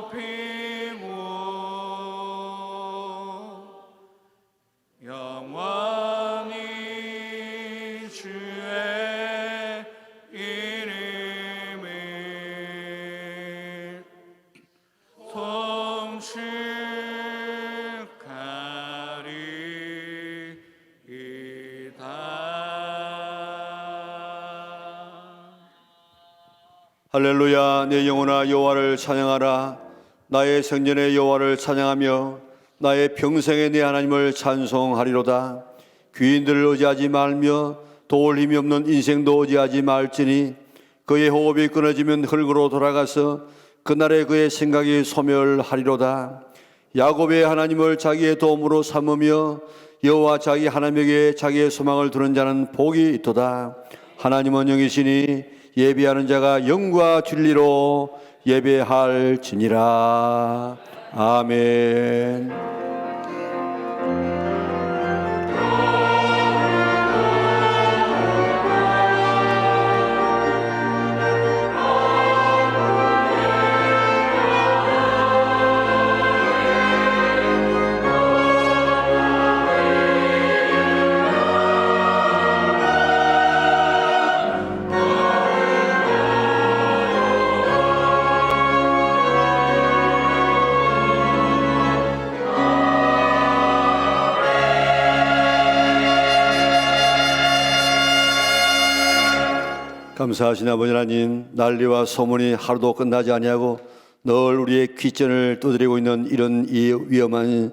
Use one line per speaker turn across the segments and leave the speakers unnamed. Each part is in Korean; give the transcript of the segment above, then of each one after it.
높이고 영원히 주의 이름을
할렐루야. 내 영혼아 여호와를 찬양하라. 나의 생전에 여호와를 찬양하며 나의 평생에 내 하나님을 찬송하리로다. 귀인들을 의지하지 말며 도울 힘이 없는 인생도 의지하지 말지니 그의 호흡이 끊어지면 흙으로 돌아가서 그날에 그의 생각이 소멸하리로다. 야곱의 하나님을 자기의 도움으로 삼으며 여호와 자기 하나님에게 자기의 소망을 두는 자는 복이 있도다. 하나님은 영이시니 예배하는 자가 영과 진리로 예배할지니라. 아멘. 감사하신 아버지 하나님, 난리와 소문이 하루도 끝나지 아니하고 늘 우리의 귓전을 두드리고 있는 이런 이 위험한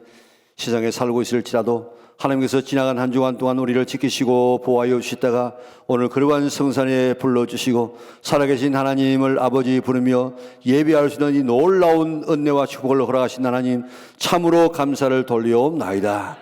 세상에 살고 있을지라도 하나님께서 지나간 한 주간 동안 우리를 지키시고 보호하여 주시다가 오늘 거룩한 성산에 불러주시고 살아계신 하나님을 아버지 부르며 예배할 수 있는 이 놀라운 은혜와 축복을 허락하신 하나님, 참으로 감사를 돌리옵나이다.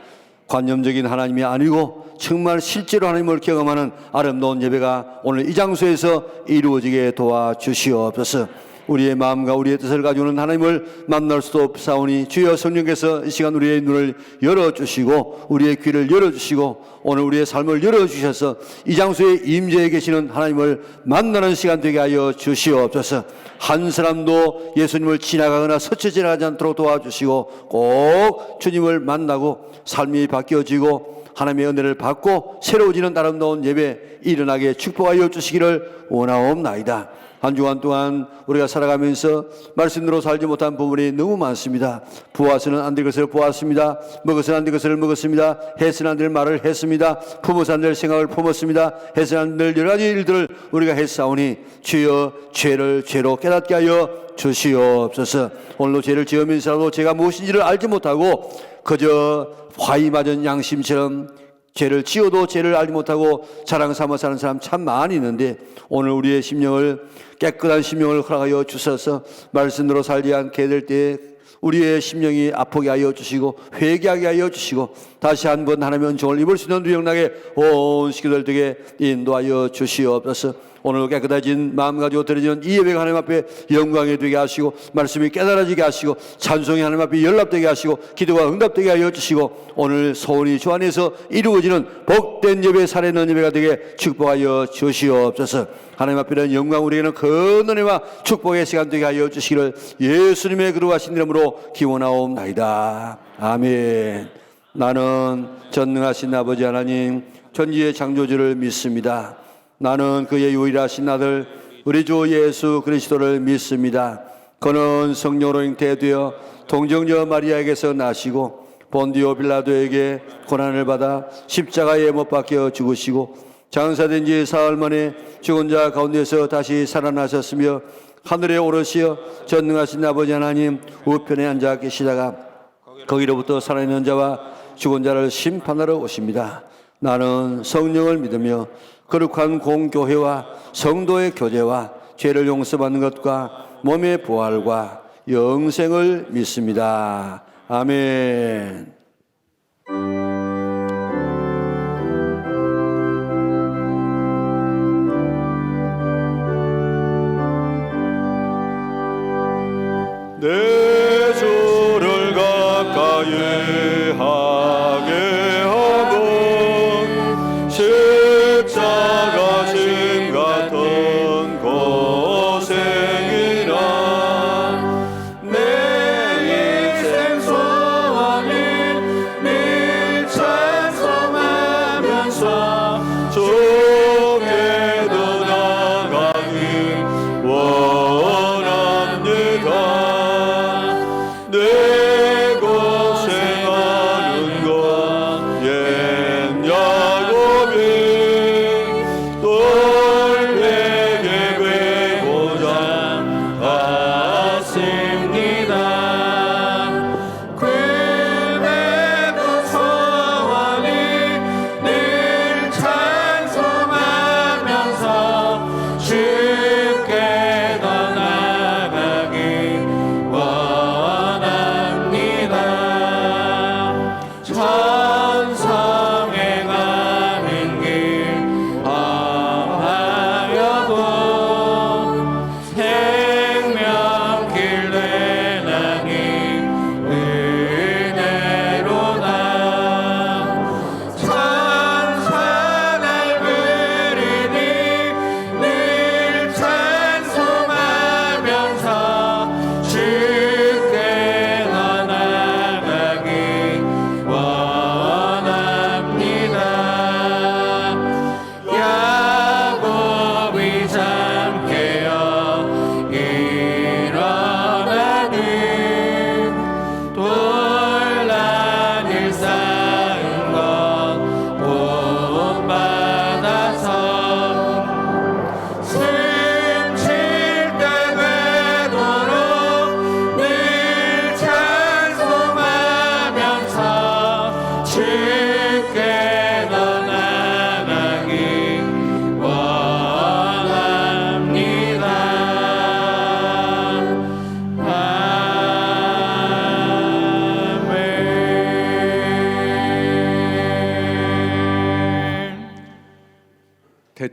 관념적인 하나님이 아니고 정말 실제로 하나님을 경험하는 아름다운 예배가 오늘 이 장소에서 이루어지게 도와주시옵소서. 우리의 마음과 우리의 뜻을 가지고는 하나님을 만날 수도 없사오니 주여 성령께서 이 시간 우리의 눈을 열어주시고 우리의 귀를 열어주시고 오늘 우리의 삶을 열어주셔서 이 장소에 임재해 계시는 하나님을 만나는 시간 되게 하여 주시옵소서. 한 사람도 예수님을 지나가거나 스쳐 지나가지 않도록 도와주시고 꼭 주님을 만나고 삶이 바뀌어지고 하나님의 은혜를 받고 새로워지는 아름다운 예배 일어나게 축복하여 주시기를 원하옵나이다. 한 주간 동안 우리가 살아가면서 말씀대로 살지 못한 부분이 너무 많습니다. 보아서는 안 될 것을 보았습니다. 먹어서는 안 될 것을 먹었습니다. 해서는 안 될 말을 했습니다. 품어서 안 될 생각을 품었습니다. 해서는 안 될 여러 가지 일들을 우리가 했사오니 주여 죄를 죄로 깨닫게 하여 주시옵소서. 오늘도 죄를 지으면서라도 제가 무엇인지를 알지 못하고 그저 화이 맞은 양심처럼 죄를 지어도 죄를 알지 못하고 자랑 삼아 사는 사람 참 많이 있는데 오늘 우리의 심령을 깨끗한 심령을 허락하여 주셔서 말씀대로 살지 않게 될 때 우리의 심령이 아프게 하여 주시고 회개하게 하여 주시고 다시 한번 하나님의 은총을 입을 수 있는 누영나게 온 시기들 되게 인도하여 주시옵소서. 오늘 깨끗해진 마음 가지고 드려지는 이 예배가 하나님 앞에 영광이 되게 하시고 말씀이 깨달아지게 하시고 찬송이 하나님 앞에 연락되게 하시고 기도가 응답되게 하여 주시고 오늘 소원이 주 안에서 이루어지는 복된 예배 살아있는 예배가 되게 축복하여 주시옵소서. 하나님 앞에는 영광 우리에게는 큰 은혜와 축복의 시간 되게 하여 주시기를 예수님의 거룩하신 이름으로 기원하옵나이다. 아멘. 나는 전능하신 아버지 하나님 전지의 창조주를 믿습니다. 나는 그의 유일하신 아들 우리 주 예수 그리스도를 믿습니다. 그는 성령으로 잉태되어 동정녀 마리아에게서 나시고 본디오 빌라도에게 고난을 받아 십자가에 못 박혀 죽으시고 장사된 지 사흘 만에 죽은 자 가운데서 다시 살아나셨으며 하늘에 오르시어 전능하신 아버지 하나님 우편에 앉아 계시다가 거기로부터 살아있는 자와 죽은 자를 심판하러 오십니다. 나는 성령을 믿으며 거룩한 공교회와 성도의 교제와 죄를 용서받는 것과 몸의 부활과 영생을 믿습니다. 아멘. 내 주를 가까이 하게 하고 십자가 짐 같은 고생이라 내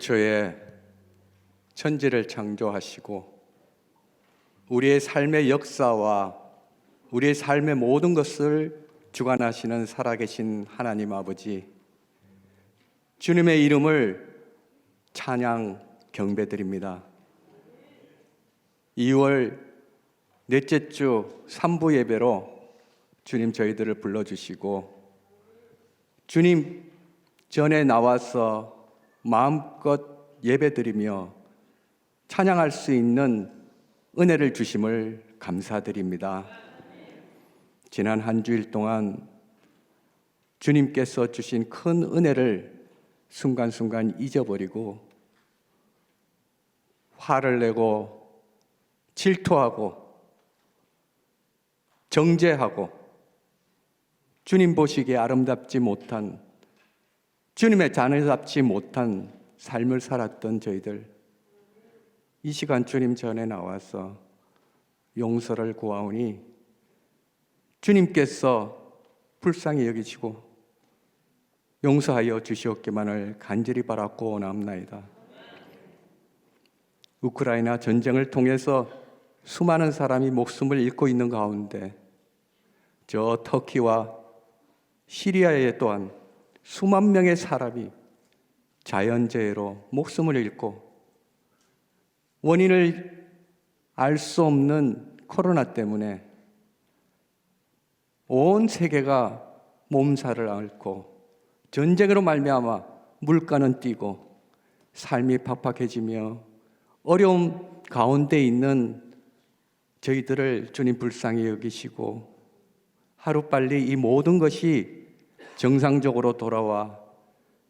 태초에 천지를 창조하시고 우리의 삶의 역사와 우리의 삶의 모든 것을 주관하시는 살아계신 하나님 아버지, 주님의 이름을 찬양 경배드립니다. 2월 넷째 주 3부 예배로 주님 저희들을 불러주시고 주님 전에 나와서 마음껏 예배드리며 찬양할 수 있는 은혜를 주심을 감사드립니다. 지난 한 주일 동안 주님께서 주신 큰 은혜를 순간순간 잊어버리고 화를 내고 질투하고 정죄하고 주님 보시기에 아름답지 못한, 주님의 자녀답지 못한 삶을 살았던 저희들, 이 시간 주님 전에 나와서 용서를 구하오니 주님께서 불쌍히 여기시고 용서하여 주시옵기만을 간절히 바라고 원합나이다. 우크라이나 전쟁을 통해서 수많은 사람이 목숨을 잃고 있는 가운데 저 터키와 시리아에 또한 수만 명의 사람이 자연재해로 목숨을 잃고 원인을 알 수 없는 코로나 때문에 온 세계가 몸살을 앓고 전쟁으로 말미암아 물가는 뛰고 삶이 팍팍해지며 어려움 가운데 있는 저희들을 주님 불쌍히 여기시고 하루빨리 이 모든 것이 정상적으로 돌아와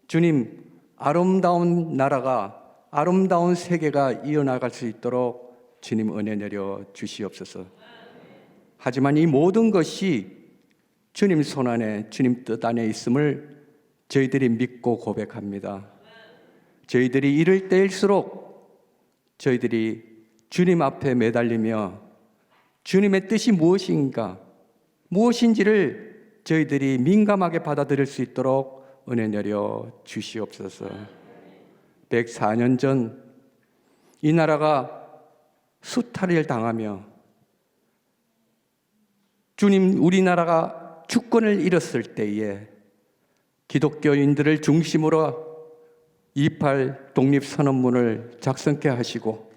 주님 아름다운 나라가, 아름다운 세계가 이어나갈 수 있도록 주님 은혜 내려 주시옵소서. 하지만 이 모든 것이 주님 손 안에, 주님 뜻 안에 있음을 저희들이 믿고 고백합니다. 저희들이 이럴 때일수록 저희들이 주님 앞에 매달리며 주님의 뜻이 무엇인가, 무엇인지를 저희들이 민감하게 받아들일 수 있도록 은혜 내려 주시옵소서. 104년 전 이 나라가 수탈을 당하며 주님, 우리나라가 주권을 잃었을 때에 기독교인들을 중심으로 28 독립선언문을 작성케 하시고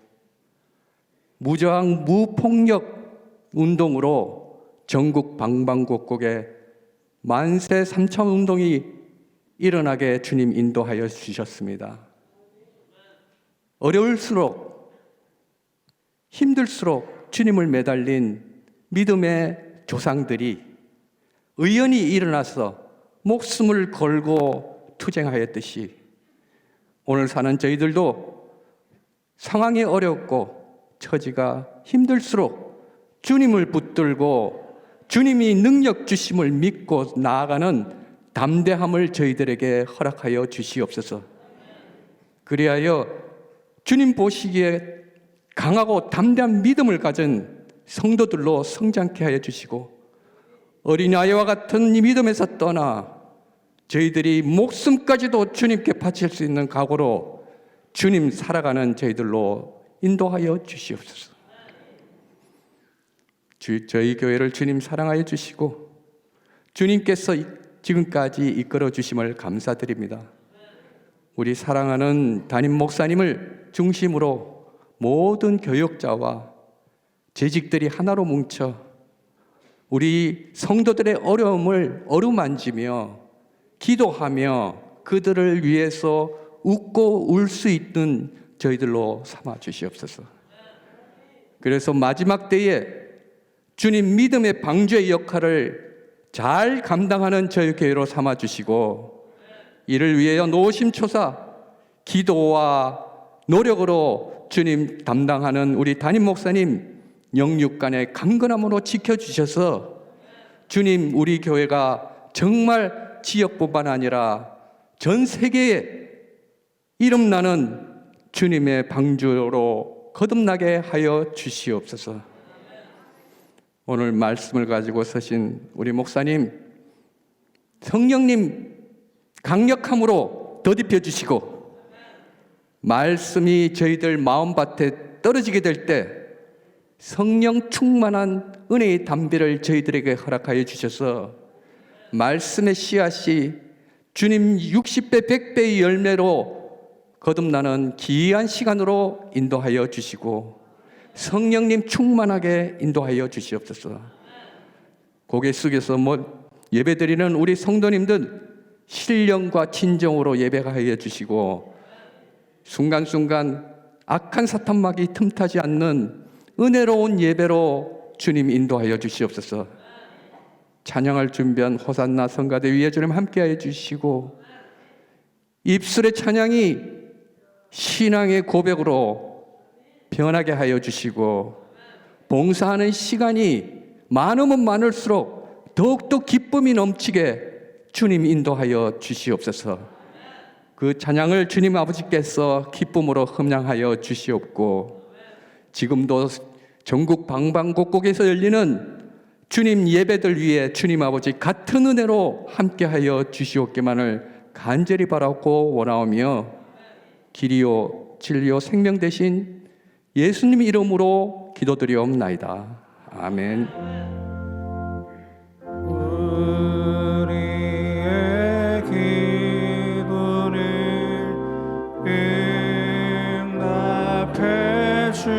무저항 무폭력 운동으로 전국 방방곡곡에 만세 삼천 운동이 일어나게 주님 인도하여 주셨습니다. 어려울수록 힘들수록 주님을 매달린 믿음의 조상들이 의연히 일어나서 목숨을 걸고 투쟁하였듯이 오늘 사는 저희들도 상황이 어렵고 처지가 힘들수록 주님을 붙들고 주님이 능력 주심을 믿고 나아가는 담대함을 저희들에게 허락하여 주시옵소서. 그리하여 주님 보시기에 강하고 담대한 믿음을 가진 성도들로 성장케 하여 주시고 어린아이와 같은 이 믿음에서 떠나 저희들이 목숨까지도 주님께 바칠 수 있는 각오로 주님 살아가는 저희들로 인도하여 주시옵소서. 저희 교회를 주님 사랑하여 주시고 주님께서 지금까지 이끌어 주심을 감사드립니다. 우리 사랑하는 담임 목사님을 중심으로 모든 교역자와 재직들이 하나로 뭉쳐 우리 성도들의 어려움을 어루만지며 기도하며 그들을 위해서 웃고 울 수 있는 저희들로 삼아 주시옵소서. 그래서 마지막 때에 주님 믿음의 방주의 역할을 잘 감당하는 저희 교회로 삼아 주시고 이를 위하여 노심초사 기도와 노력으로 주님 담당하는 우리 담임 목사님 영육간의 강건함으로 지켜주셔서 주님 우리 교회가 정말 지역뿐만 아니라 전 세계에 이름나는 주님의 방주로 거듭나게 하여 주시옵소서. 오늘 말씀을 가지고 서신 우리 목사님, 성령님 강력함으로 더딥혀 주시고 말씀이 저희들 마음밭에 떨어지게 될 때 성령 충만한 은혜의 담비를 저희들에게 허락하여 주셔서 말씀의 씨앗이 주님 60배 100배의 열매로 거듭나는 귀한 시간으로 인도하여 주시고 성령님 충만하게 인도하여 주시옵소서. 고개 숙여서 예배드리는 우리 성도님들 신령과 진정으로 예배하여 주시고 순간순간 악한 사탄막이 틈타지 않는 은혜로운 예배로 주님 인도하여 주시옵소서. 찬양할 준비한 호산나 성가대 위에 주님 함께하여 주시고 입술의 찬양이 신앙의 고백으로 변하게 하여 주시고 봉사하는 시간이 많으면 많을수록 더욱더 기쁨이 넘치게 주님 인도하여 주시옵소서. 그 찬양을 주님 아버지께서 기쁨으로 흠양하여 주시옵고 지금도 전국 방방곡곡에서 열리는 주님 예배들 위해 주님 아버지 같은 은혜로 함께하여 주시옵기만을 간절히 바라고 원하오며 길이요 진리요 생명 되신 예수님 이름으로 기도드리옵나이다. 아멘.
우리의 기도를 응답해 주시는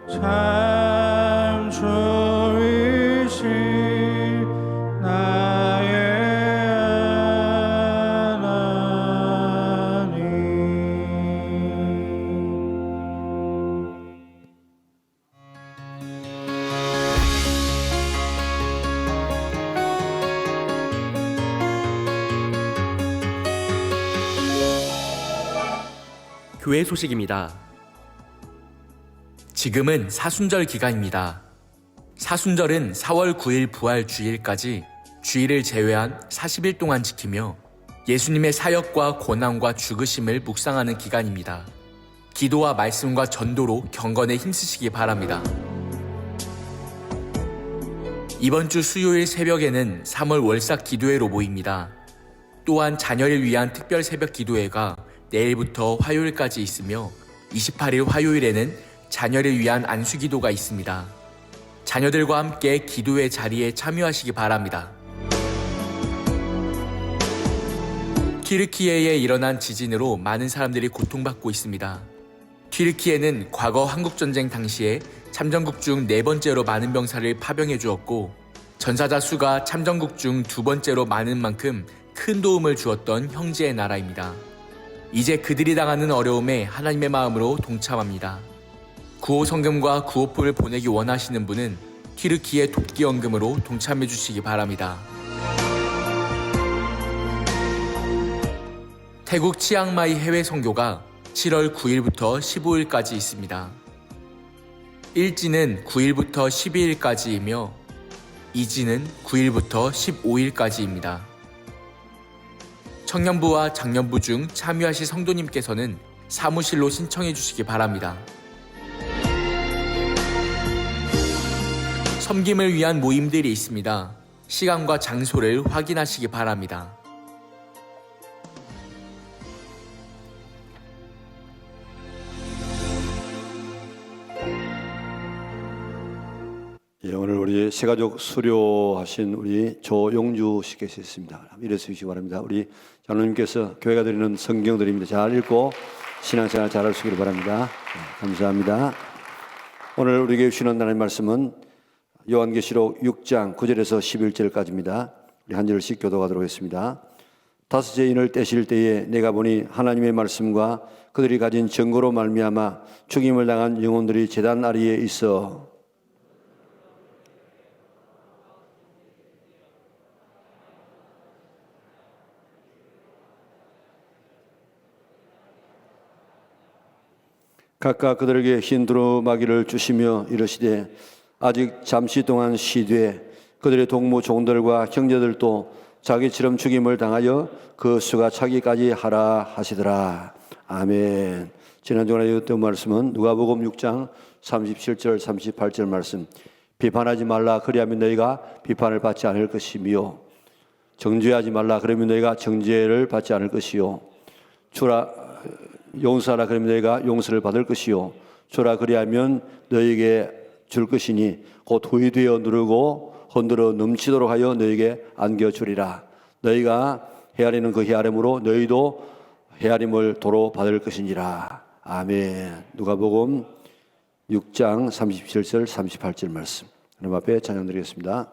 참 좋으신 나의 하나님.
교회 소식입니다. 지금은 사순절 기간입니다. 사순절은 4월 9일 부활 주일까지 주일을 제외한 40일 동안 지키며 예수님의 사역과 고난과 죽으심을 묵상하는 기간입니다. 기도와 말씀과 전도로 경건에 힘쓰시기 바랍니다. 이번 주 수요일 새벽에는 3월 월삭 기도회로 모입니다. 또한 자녀를 위한 특별 새벽 기도회가 내일부터 화요일까지 있으며 28일 화요일에는 자녀를 위한 안수기도가 있습니다. 자녀들과 함께 기도회 자리에 참여하시기 바랍니다. 튀르키예에 일어난 지진으로 많은 사람들이 고통받고 있습니다. 튀르키예는 과거 한국전쟁 당시에 참전국 중 4번째로 많은 병사를 파병해 주었고 전사자 수가 참전국 중 2번째로 많은 만큼 큰 도움을 주었던 형제의 나라입니다. 이제 그들이 당하는 어려움에 하나님의 마음으로 동참합니다. 구호 성금과 구호표를 보내기 원하시는 분은 튀르키예 돕기 연금으로 동참해 주시기 바랍니다. 태국 치앙마이 해외 선교가 7월 9일부터 15일까지 있습니다. 1지는 9일부터 12일까지이며 2지는 9일부터 15일까지입니다. 청년부와 장년부 중 참여하실 성도님께서는 사무실로 신청해 주시기 바랍니다. 섬김을 위한 모임들이 있습니다. 시간과 장소를 확인하시기 바랍니다.
예, 오늘 우리 새가족 수료하신 우리 조용주 씨께서 있습니다. 일어서 주시기 바랍니다. 우리 장로님께서 교회가 드리는 성경들입니다. 잘 읽고 신앙생활 잘할 수 있기를 바랍니다. 네, 감사합니다. 오늘 우리에게 주시는 하나님의 말씀은 요한계시록 6장 9절에서 11절까지입니다. 우리 한 절씩 교독하도록 하겠습니다. 다섯째 인을 떼실 때에 내가 보니 하나님의 말씀과 그들이 가진 증거로 말미암아 죽임을 당한 영혼들이 제단 아래에 있어 각각 그들에게 흰 두루마기를 주시며 이르시되 아직 잠시 동안 쉬되 그들의 동무 종들과 형제들도 자기처럼 죽임을 당하여 그 수가 차기까지 하라 하시더라. 아멘. 지난주에 읽었던 말씀은 누가복음 6장 37절 38절 말씀. 비판하지 말라 그리하면 너희가 비판을 받지 않을 것이며 정죄하지 말라 그러면 너희가 정죄를 받지 않을 것이요 주라 용서하라 그러면 너희가 용서를 받을 것이요 주라 그리하면 너희에게 줄 것이니 곧 후이되어 누르고 흔들어 넘치도록 하여 너희에게 안겨주리라. 너희가 헤아리는 그 헤아림으로 너희도 헤아림을 도로 받을 것이니라. 아멘. 누가복음 6장 37절 38절 말씀 하나님 앞에 찬양 드리겠습니다.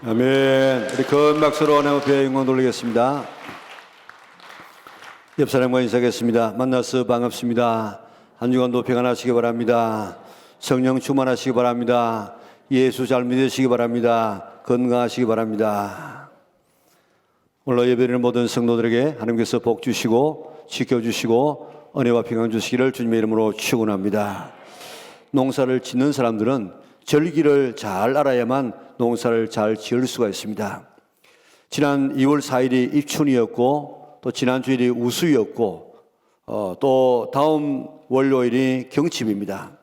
아멘. 우리 큰 박수로 하나님 앞에 영광 돌리겠습니다. 옆 사람과 인사하겠습니다. 만나서 반갑습니다. 한 주간도 평안하시기 바랍니다. 성령 충만하시기 바랍니다. 예수 잘 믿으시기 바랍니다. 건강하시기 바랍니다. 오늘 예배를 모든 성도들에게 하나님께서 복 주시고 지켜주시고 은혜와 평안 주시기를 주님의 이름으로 축원합니다. 농사를 짓는 사람들은 절기를 잘 알아야만 농사를 잘 지을 수가 있습니다. 지난 2월 4일이 입춘이었고 또 지난 주일이 우수였고 또 다음 월요일이 경칩입니다.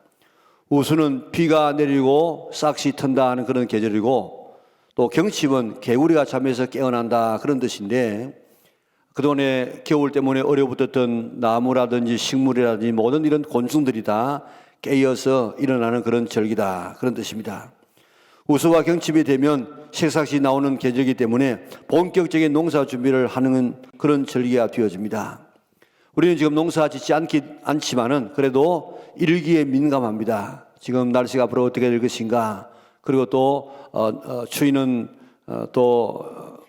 우수는 비가 내리고 싹시 튼다 하는 그런 계절이고 또 경칩은 개구리가 잠에서 깨어난다 그런 뜻인데 그동안에 겨울 때문에 얼어붙었던 나무라든지 식물이라든지 모든 이런 곤충들이 다 깨어서 일어나는 그런 절기다 그런 뜻입니다. 우수와 경칩이 되면 새싹이 나오는 계절이기 때문에 본격적인 농사 준비를 하는 그런 절기가 되어집니다. 우리는 지금 농사 짓지 않지만은 그래도 일기에 민감합니다. 지금 날씨가 앞으로 어떻게 될 것인가, 그리고 또 추위는 또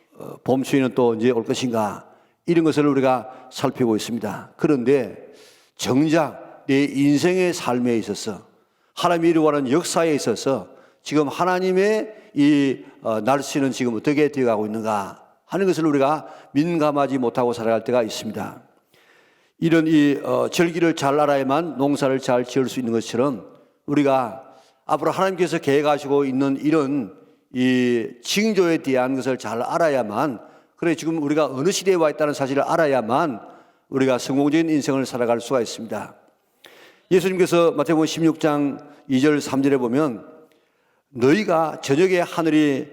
봄 추위는 또 언제 올 것인가, 이런 것을 우리가 살피고 있습니다. 그런데 정작 내 인생의 삶에 있어서 하나님이 이루어가는 역사에 있어서 지금 하나님의 이 날씨는 지금 어떻게 되어가고 있는가 하는 것을 우리가 민감하지 못하고 살아갈 때가 있습니다. 이런 이 절기를 잘 알아야만 농사를 잘 지을 수 있는 것처럼 우리가 앞으로 하나님께서 계획하시고 있는 이런 이 징조에 대한 것을 잘 알아야만, 그래 지금 우리가 어느 시대에 와 있다는 사실을 알아야만 우리가 성공적인 인생을 살아갈 수가 있습니다. 예수님께서 마태복음 16장 2절 3절에 보면 너희가 저녁에 하늘이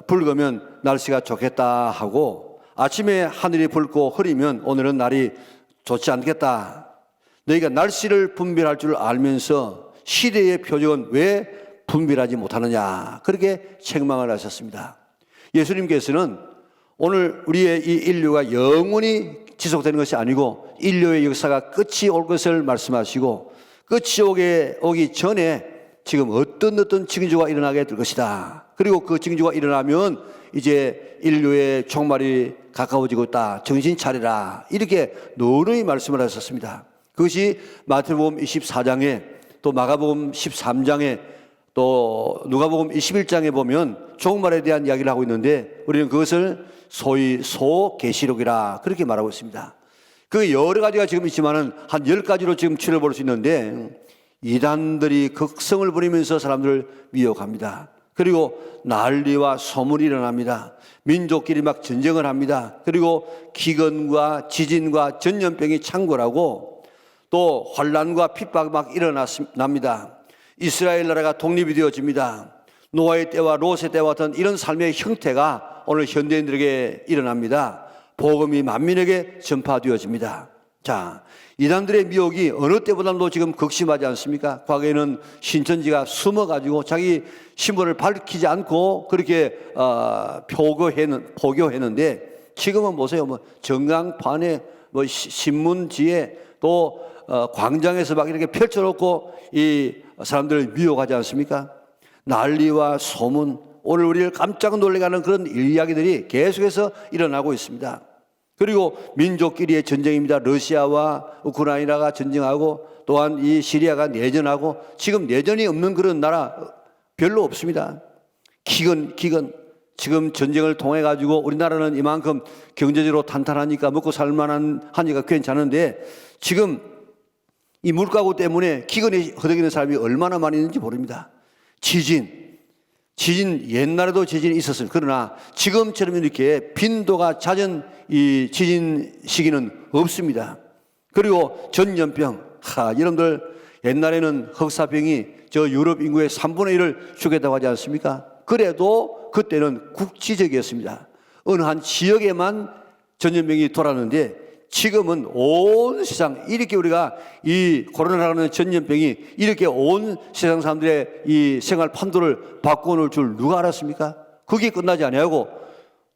붉으면 날씨가 좋겠다 하고 아침에 하늘이 붉고 흐리면 오늘은 날이 좋지 않겠다. 너희가 날씨를 분별할 줄 알면서 시대의 표적은 왜 분별하지 못하느냐, 그렇게 책망을 하셨습니다. 예수님께서는 오늘 우리의 이 인류가 영원히 지속되는 것이 아니고 인류의 역사가 끝이 올 것을 말씀하시고 끝이 오기 전에 지금 어떤 징조가 일어나게 될 것이다. 그리고 그 징조가 일어나면 이제 인류의 종말이 가까워지고 있다. 정신 차리라. 이렇게 노름히 말씀을 하셨습니다. 그것이 마태복음 24장에 또 마가복음 13장에 또 누가복음 21장에 보면 종말에 대한 이야기를 하고 있는데 우리는 그것을 소위 소계시록이라 그렇게 말하고 있습니다. 그 여러 가지가 지금 있지만은 한 10가지로 지금 추려볼 수 있는데 이단들이 극성을 부리면서 사람들을 미혹합니다. 그리고 난리와 소문이 일어납니다. 민족끼리 막 전쟁을 합니다. 그리고 기근과 지진과 전염병이 창궐하고 또 환난과 핍박이 막 일어납니다. 이스라엘 나라가 독립이 되어집니다. 노아의 때와 롯의 때와 같은 이런 삶의 형태가 오늘 현대인들에게 일어납니다. 복음이 만민에게 전파되어집니다. 자, 이단들의 미혹이 어느 때보다도 지금 극심하지 않습니까? 과거에는 신천지가 숨어가지고 자기 신분을 밝히지 않고 그렇게 포교했는데 지금은 보세요. 뭐 전광판에 뭐 신문지에 또 광장에서 막 이렇게 펼쳐놓고 이 사람들을 미혹하지 않습니까? 난리와 소문, 오늘 우리를 깜짝 놀라게 하는 그런 이야기들이 계속해서 일어나고 있습니다. 그리고 민족끼리의 전쟁입니다. 러시아와 우크라이나가 전쟁하고 또한 이 시리아가 내전하고 지금 내전이 없는 그런 나라 별로 없습니다. 기근 지금 전쟁을 통해 가지고 우리나라는 이만큼 경제적으로 탄탄하니까 먹고 살만한 하니까 괜찮은데 지금 이 물가고 때문에 기근에 허덕이는 사람이 얼마나 많이 있는지 모릅니다. 지진 옛날에도 지진이 있었어요. 그러나 지금처럼 이렇게 빈도가 잦은 이 지진 시기는 없습니다. 그리고 전염병, 여러분들 옛날에는 흑사병이 저 유럽 인구의 3분의 1을 죽였다고 하지 않습니까? 그래도 그때는 국지적이었습니다. 어느 한 지역에만 전염병이 돌았는데 지금은 온 세상, 이렇게 우리가 이 코로나라는 전염병이 이렇게 온 세상 사람들의 이 생활 판도를 바꿔놓을 줄 누가 알았습니까? 그게 끝나지 아니하고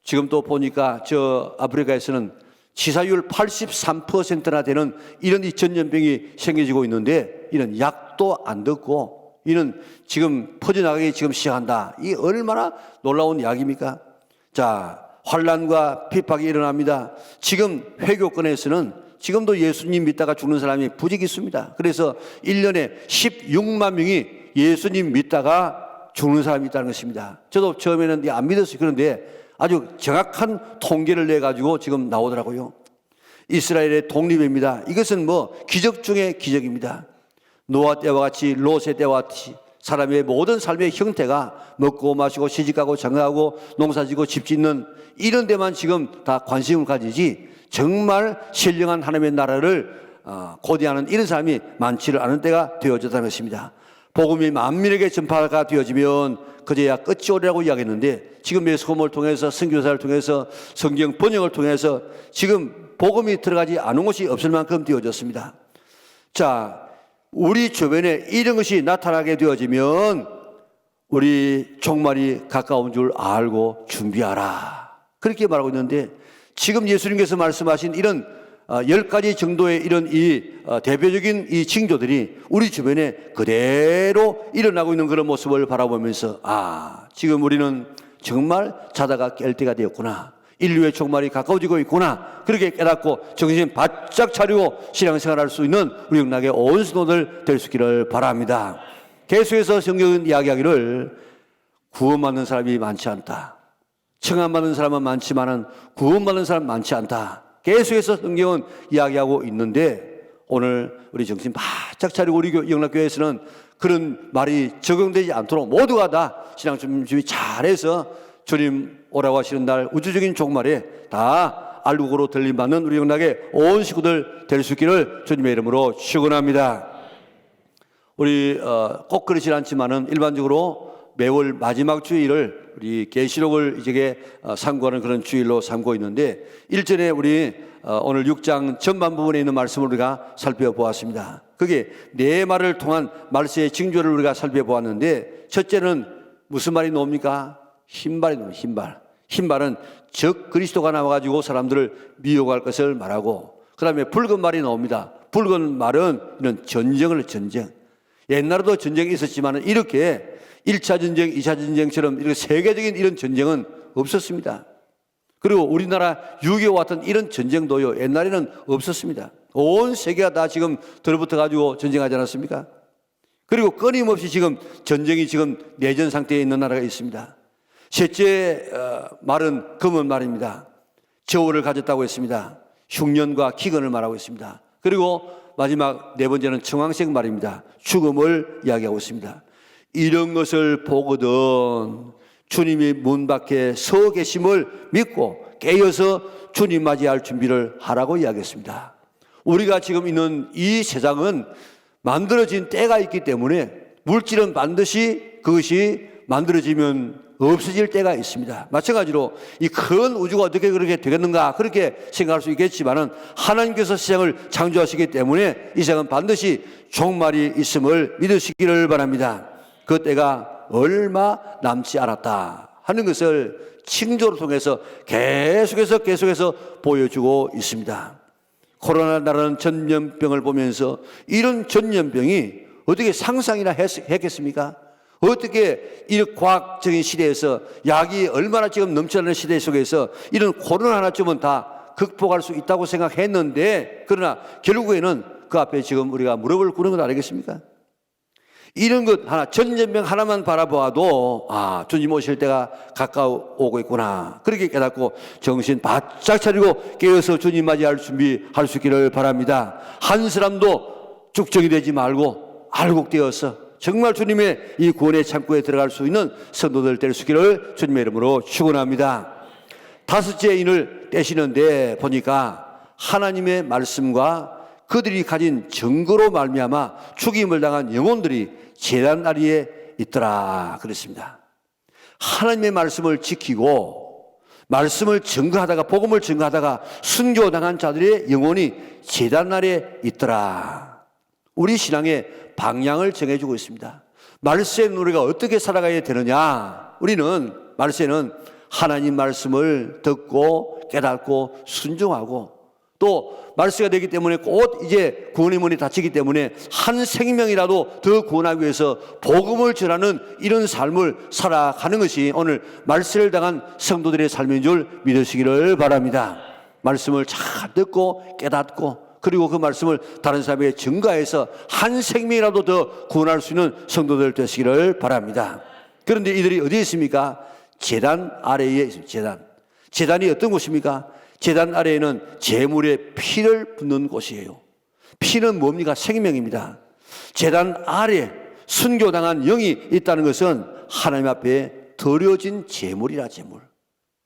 지금 또 보니까 저 아프리카에서는 치사율 83%나 되는 이런 이 전염병이 생겨지고 있는데 이런 약도 안 듣고 이는 지금 퍼져나가기 지금 시작한다. 이 얼마나 놀라운 이야기입니까? 자, 환난과 핍박이 일어납니다. 지금 회교권에서는 지금도 예수님 믿다가 죽는 사람이 부직 있습니다. 그래서 1년에 16만 명이 예수님 믿다가 죽는 사람이 있다는 것입니다. 저도 처음에는 안 믿었어요. 그런데 아주 정확한 통계를 내가지고 지금 나오더라고요. 이스라엘의 독립입니다. 이것은 뭐 기적 중의 기적입니다. 노아 때와 같이, 롯의 때와 같이 사람의 모든 삶의 형태가 먹고 마시고 시집가고 장가가고 농사지고 집 짓는 이런 데만 지금 다 관심을 가지지 정말 신령한 하나님의 나라를 고대하는 이런 사람이 많지를 않은 때가 되어졌다는 것입니다. 복음이 만민에게 전파가 되어지면 그제야 끝이 오리라고 이야기했는데 지금 매스컴을 통해서 선교사를 통해서 성경 번역을 통해서 지금 복음이 들어가지 않은 곳이 없을 만큼 되어졌습니다. 자, 우리 주변에 이런 것이 나타나게 되어지면 우리 종말이 가까운 줄 알고 준비하라. 그렇게 말하고 있는데 지금 예수님께서 말씀하신 이런 10가지 정도의 이런 대표적인 이 징조들이 우리 주변에 그대로 일어나고 있는 그런 모습을 바라보면서 지금 우리는 정말 자다가 깰 때가 되었구나. 인류의 종말이 가까워지고 있구나. 그렇게 깨닫고 정신 바짝 차리고 신앙생활할 수 있는 우리 영락의 온 성도들 될 수 있기를 바랍니다. 계속해서 성경은 이야기하기를 구원받는 사람이 많지 않다. 청함받는 사람은 많지만은 구원받는 사람 많지 않다. 계속해서 성경은 이야기하고 있는데 오늘 우리 정신 바짝 차리고 우리 영락교회에서는 그런 말이 적용되지 않도록 모두가 다 신앙 준비 잘해서 주님 오라고 하시는 날 우주적인 종말에 다 알곡으로 들림받는 우리 영락의 온 식구들 될 수 있기를 주님의 이름으로 축원합니다. 우리 꼭 그렇지 않지만은 일반적으로 매월 마지막 주일을 우리 계시록을 이제 상고하는 그런 주일로 삼고 있는데 일전에 우리 오늘 6장 전반 부분에 있는 말씀을 우리가 살펴보았습니다. 그게 네 말을 통한 말세의 징조를 우리가 살펴보았는데 첫째는 무슨 말이 나옵니까? 흰발이 나옵니다. 흰발. 흰발은 적 그리스도가 나와가지고 사람들을 미혹할 것을 말하고 그 다음에 붉은 말이 나옵니다. 붉은 말은 이런 전쟁을 전쟁. 옛날에도 전쟁이 있었지만 이렇게 1차 전쟁, 2차 전쟁처럼 이렇게 세계적인 이런 전쟁은 없었습니다. 그리고 우리나라 6.25 같은 이런 전쟁도요, 옛날에는 없었습니다. 온 세계가 다 지금 들어붙어가지고 전쟁하지 않았습니까? 그리고 끊임없이 지금 전쟁이 지금 내전 상태에 있는 나라가 있습니다. 셋째 말은 검은 말입니다. 저울을 가졌다고 했습니다. 흉년과 기근을 말하고 있습니다. 그리고 마지막 네 번째는 청황색 말입니다. 죽음을 이야기하고 있습니다. 이런 것을 보거든 주님이 문 밖에 서 계심을 믿고 깨어서 주님 맞이할 준비를 하라고 이야기했습니다. 우리가 지금 있는 이 세상은 만들어진 때가 있기 때문에 물질은 반드시 그것이 만들어지면 없어질 때가 있습니다. 마찬가지로 이 큰 우주가 어떻게 그렇게 되겠는가 그렇게 생각할 수 있겠지만은 하나님께서 세상을 창조하시기 때문에 이 세상은 반드시 종말이 있음을 믿으시기를 바랍니다. 그 때가 얼마 남지 않았다 하는 것을 징조를 통해서 계속해서 보여주고 있습니다. 코로나라는 전염병을 보면서 이런 전염병이 어떻게 상상이나 했겠습니까? 어떻게 이 과학적인 시대에서 약이 얼마나 지금 넘쳐나는 시대 속에서 이런 코로나 하나쯤은 다 극복할 수 있다고 생각했는데 그러나 결국에는 그 앞에 지금 우리가 무릎을 꿇는 건 아니겠습니까? 이런 것 하나, 전염병 하나만 바라보아도 주님 오실 때가 가까워오고 있구나 그렇게 깨닫고 정신 바짝 차리고 깨어서 주님 맞이할 준비할 수 있기를 바랍니다. 한 사람도 죽정이 되지 말고 알곡되어서 정말 주님의 이 구원의 창고에 들어갈 수 있는 성도들 될 수 있기를 주님의 이름으로 축원합니다. 다섯째 인을 떼시는데 보니까 하나님의 말씀과 그들이 가진 증거로 말미암아 죽임을 당한 영혼들이 제단 아래에 있더라 그랬습니다. 하나님의 말씀을 지키고 말씀을 증거하다가 복음을 증거하다가 순교당한 자들의 영혼이 제단 아래에 있더라. 우리 신앙의 방향을 정해주고 있습니다. 말세는 우리가 어떻게 살아가야 되느냐? 우리는 말세는 하나님 말씀을 듣고 깨닫고 순종하고 또 말세가 되기 때문에 곧 이제 구원의 문이 닫히기 때문에 한 생명이라도 더 구원하기 위해서 복음을 전하는 이런 삶을 살아가는 것이 오늘 말세를 당한 성도들의 삶인 줄 믿으시기를 바랍니다. 말씀을 잘 듣고 깨닫고 그리고 그 말씀을 다른 사람에게 증가해서 한 생명이라도 더 구원할 수 있는 성도들 되시기를 바랍니다. 그런데 이들이 어디에 있습니까? 제단 아래에 있습니다. 제단이 어떤 곳입니까? 제단 아래에는 제물의 피를 붓는 곳이에요. 피는 뭡니까? 생명입니다. 제단 아래 순교당한 영이 있다는 것은 하나님 앞에 드려진 제물이라. 제물.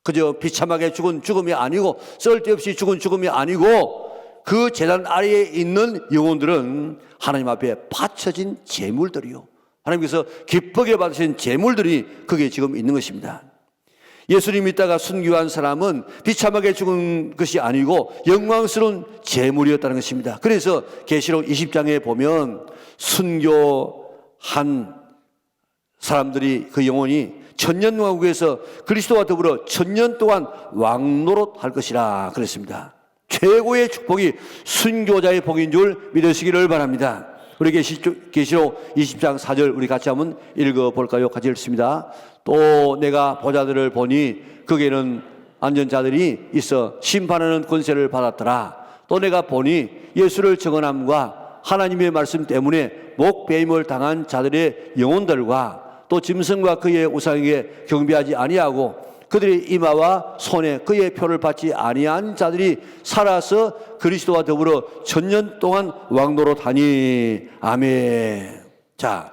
그저 비참하게 죽은 죽음이 아니고 쓸데없이 죽은 죽음이 아니고 그 제단 아래에 있는 영혼들은 하나님 앞에 바쳐진 제물들이요, 하나님께서 기쁘게 받으신 제물들이 거기에 지금 있는 것입니다. 예수님 믿다가 순교한 사람은 비참하게 죽은 것이 아니고 영광스러운 제물이었다는 것입니다. 그래서 계시록 20장에 보면 순교한 사람들이 그 영혼이 천년왕국에서 그리스도와 더불어 천년 동안 왕노릇할 것이라 그랬습니다. 최고의 축복이 순교자의 복인 줄 믿으시기를 바랍니다. 우리 계시록 20장 4절 우리 같이 한번 읽어볼까요? 같이 읽습니다. 또 내가 보자들을 보니 거기에는 앉은 자들이 있어 심판하는 권세를 받았더라. 또 내가 보니 예수를 증언함과 하나님의 말씀 때문에 목배임을 당한 자들의 영혼들과 또 짐승과 그의 우상에게 경배하지 아니하고 그들의 이마와 손에 그의 표를 받지 아니한 자들이 살아서 그리스도와 더불어 천년 동안 왕노릇하니. 아멘. 자,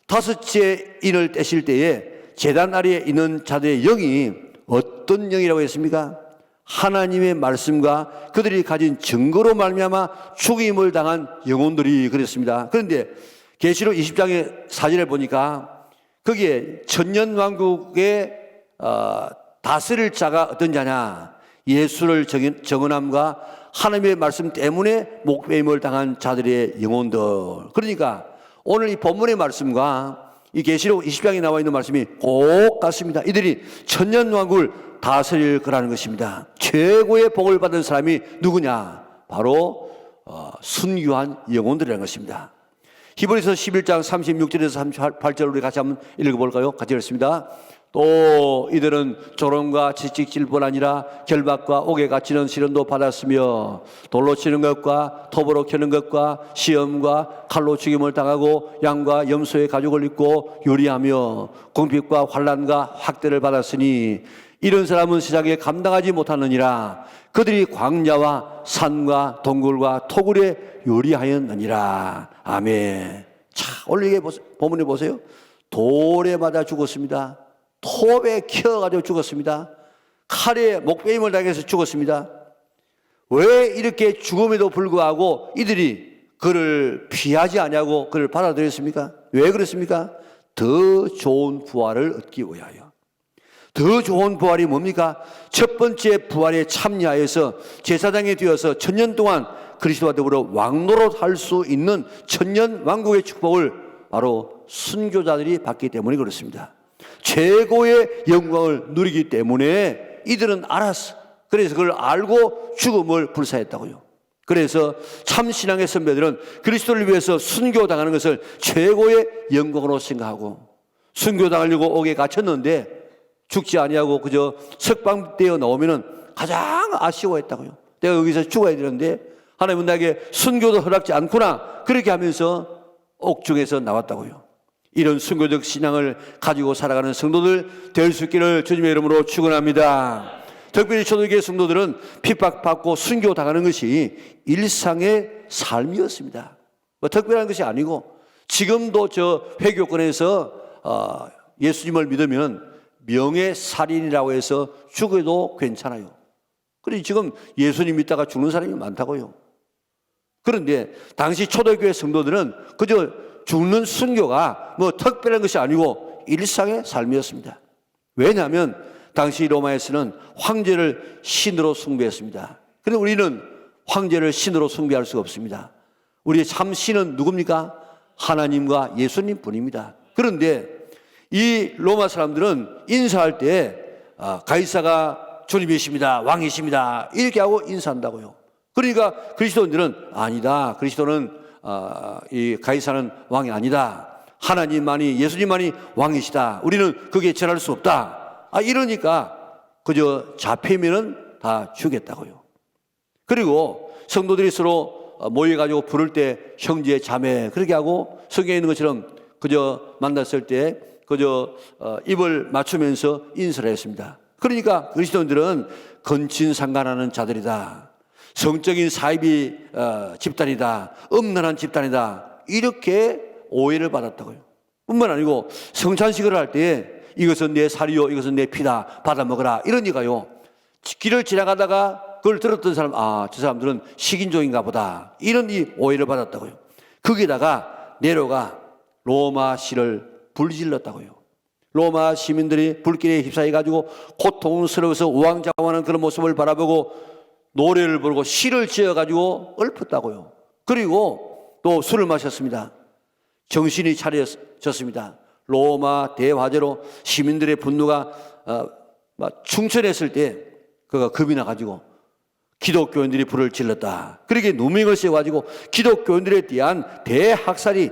다섯째 인을 떼실 때에 제단 아래에 있는 자들의 영이 어떤 영이라고 했습니까? 하나님의 말씀과 그들이 가진 증거로 말미암아 죽임을 당한 영혼들이 그랬습니다. 그런데 계시록 20장의 사진을 보니까 거기에 천년왕국의 다스릴 자가 어떤 자냐? 예수를 증언함과 하나님의 말씀 때문에 목배임을 당한 자들의 영혼들. 그러니까 오늘 이 본문의 말씀과 이 계시록 20장에 나와 있는 말씀이 꼭 같습니다. 이들이 천년왕국을 다스릴 거라는 것입니다. 최고의 복을 받은 사람이 누구냐? 바로 순교한 영혼들이라는 것입니다. 히브리서 11장 36절에서 38절 우리 같이 한번 읽어볼까요? 같이 읽습니다. 또 이들은 조롱과 지식질뿐 아니라 결박과 옥에 갇히는 시련도 받았으며 돌로 치는 것과 톱으로 캐는 것과 시험과 칼로 죽임을 당하고 양과 염소의 가죽을 입고 요리하며 궁핍과 환난과 학대를 받았으니 이런 사람은 세상에 감당하지 못하느니라. 그들이 광야와 산과 동굴과 토굴에 요리하였느니라. 아멘. 자, 오늘 이게 본문에 보세요. 돌에 맞아 죽었습니다. 톱에 키워가지고 죽었습니다. 칼에 목베임을 당해서 죽었습니다. 왜 이렇게 죽음에도 불구하고 이들이 그를 피하지 않냐고 그를 받아들였습니까? 왜 그렇습니까? 더 좋은 부활을 얻기 위하여. 더 좋은 부활이 뭡니까? 첫 번째 부활에 참여하여서 제사장이 되어서 천년 동안 그리스도와 더불어 왕노릇할 수 있는 천년 왕국의 축복을 바로 순교자들이 받기 때문에 그렇습니다. 최고의 영광을 누리기 때문에 이들은 알았어. 그래서 그걸 알고 죽음을 불사했다고요. 그래서 참신앙의 선배들은 그리스도를 위해서 순교당하는 것을 최고의 영광으로 생각하고 순교당하려고 옥에 갇혔는데 죽지 아니하고 그저 석방되어 나오면은 가장 아쉬워했다고요. 내가 여기서 죽어야 되는데 하나님은 나에게 순교도 허락지 않구나. 그렇게 하면서 옥중에서 나왔다고요. 이런 순교적 신앙을 가지고 살아가는 성도들 될 수 있기를 주님의 이름으로 축원합니다. 특별히 초대교회 성도들은 핍박받고 순교당하는 것이 일상의 삶이었습니다. 뭐 특별한 것이 아니고 지금도 저 회교권에서 예수님을 믿으면 명예살인이라고 해서 죽어도 괜찮아요. 그런데 지금 예수님 믿다가 죽는 사람이 많다고요. 그런데 당시 초대교회 성도들은 그저 죽는 순교가 뭐 특별한 것이 아니고 일상의 삶이었습니다. 왜냐하면 당시 로마에서는 황제를 신으로 숭배했습니다. 그런데 우리는 황제를 신으로 숭배할 수가 없습니다. 우리의 참 신은 누굽니까? 하나님과 예수님 뿐입니다. 그런데 이 로마 사람들은 인사할 때 가이사가 주님이십니다, 왕이십니다 이렇게 하고 인사한다고요. 그러니까 그리스도인들은 아니다. 그리스도는 이 가이사는 왕이 아니다. 하나님만이, 예수님만이 왕이시다. 우리는 그게 절할 수 없다. 이러니까 그저 잡히면은 다 죽겠다고요. 그리고 성도들이 서로 모여가지고 부를 때 형제, 자매 그렇게 하고 성경에 있는 것처럼 그저 만났을 때 그저 입을 맞추면서 인사를 했습니다. 그러니까 그리스도인들은 건친상간하는 자들이다. 성적인 사이비 집단이다. 음란한 집단이다. 이렇게 오해를 받았다고요. 뿐만 아니고 성찬식을 할 때 이것은 내 살이요, 이것은 내 피다, 받아 먹어라 이러니까요. 길을 지나가다가 그걸 들었던 사람, 저 사람들은 식인종인가 보다, 이런 이 오해를 받았다고요. 거기다가 네로가 로마 시를 불질렀다고요. 로마 시민들이 불길에 휩싸여가지고 고통스러워서 우왕좌왕하는 그런 모습을 바라보고 노래를 부르고 시를 지어가지고 읊었다고요. 그리고 또 술을 마셨습니다. 정신이 차려졌습니다. 로마 대화재로 시민들의 분노가 충천했을 때 그가 겁이 나가지고 기독교인들이 불을 질렀다. 그렇게 누명을 씌워가지고 기독교인들에 대한 대학살이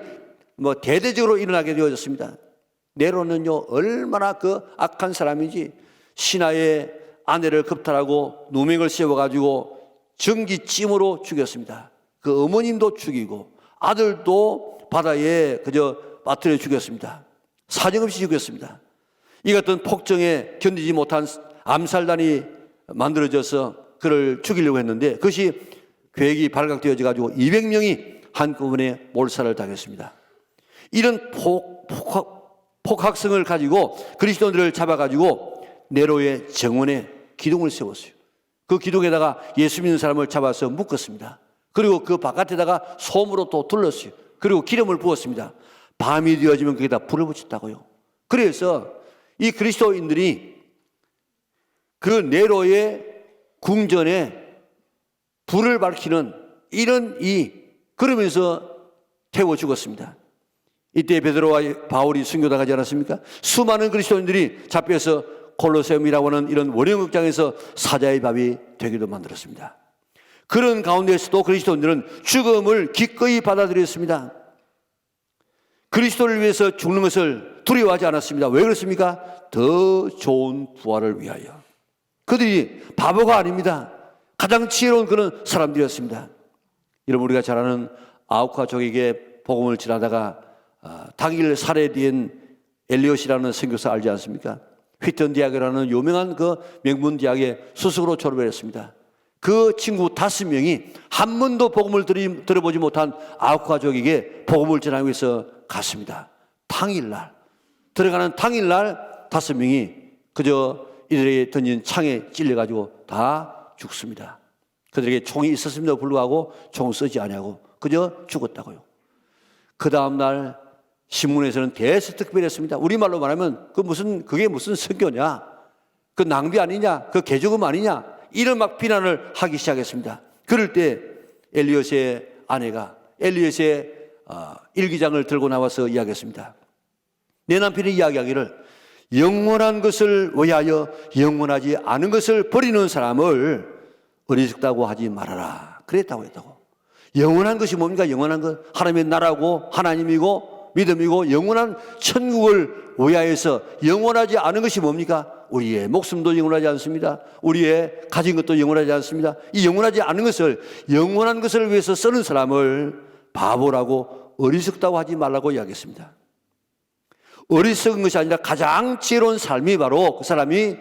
대대적으로 일어나게 되어졌습니다. 네로는요 얼마나 그 악한 사람인지 신하의 아내를 겁탈하고 누명을 씌워가지고 전기찜으로 죽였습니다. 그 어머님도 죽이고 아들도 바다에 그저 빠뜨려 죽였습니다. 사정없이 죽였습니다. 이 같은 폭정에 견디지 못한 암살단이 만들어져서 그를 죽이려고 했는데 그것이 계획이 발각되어져 가지고 200명이 한꺼번에 몰살을 당했습니다. 이런 폭학성을 가지고 그리스도인들을 잡아가지고 네로의 정원에 기둥을 세웠어요. 그 기둥에다가 예수 믿는 사람을 잡아서 묶었습니다. 그리고 그 바깥에다가 솜으로 또 둘렀어요. 그리고 기름을 부었습니다. 밤이 되어지면 거기다 불을 붙였다고요. 그래서 이 그리스도인들이 그 네로의 궁전에 불을 밝히는 이런 그러면서 태워 죽었습니다. 이때 베드로와 바울이 순교당하지 않았습니까? 수많은 그리스도인들이 잡혀서 콜로세움이라고 하는 이런 원형극장에서 사자의 밥이 되기도 만들었습니다. 그런 가운데서도 그리스도인들은 죽음을 기꺼이 받아들였습니다. 그리스도를 위해서 죽는 것을 두려워하지 않았습니다. 왜 그렇습니까? 더 좋은 부활을 위하여. 그들이 바보가 아닙니다. 가장 지혜로운 그런 사람들이었습니다. 여러분, 우리가 잘 아는 아우카족에게 복음을 전하다가 당일 살해된 엘리엇이라는 선교사 알지 않습니까? 휘튼 대학이라는 유명한 그 명문 대학에 수석으로 졸업을 했습니다. 그 친구 5명이 한 번도 복음을 들어보지 못한 아우카족에게 복음을 전하기 위해서 갔습니다. 당일날 들어가는 당일날 5명이 그저 이들에게 던진 창에 찔려가지고 다 죽습니다. 그들에게 총이 있었음에도 불구하고 총을 쓰지 않냐고 그저 죽었다고요. 그 다음날 신문에서는 대서특필했습니다. 우리말로 말하면 그게 무슨 선교냐, 그 낭비 아니냐, 그 개죽음 아니냐, 이런 막 비난을 하기 시작했습니다. 그럴 때 엘리엇의 아내가 엘리엇의 일기장을 들고 나와서 이야기했습니다. 내 남편이 이야기하기를 영원한 것을 위하여 영원하지 않은 것을 버리는 사람을 어리석다고 하지 말아라. 그랬다고 했다고. 영원한 것이 뭡니까? 영원한 것. 하나님의 나라고 하나님이고 믿음이고 영원한 천국을 위하여서 영원하지 않은 것이 뭡니까? 우리의 목숨도 영원하지 않습니다. 우리의 가진 것도 영원하지 않습니다. 이 영원하지 않은 것을 영원한 것을 위해서 쓰는 사람을 바보라고 어리석다고 하지 말라고 이야기했습니다. 어리석은 것이 아니라 가장 지혜로운 삶이 바로 그 사람이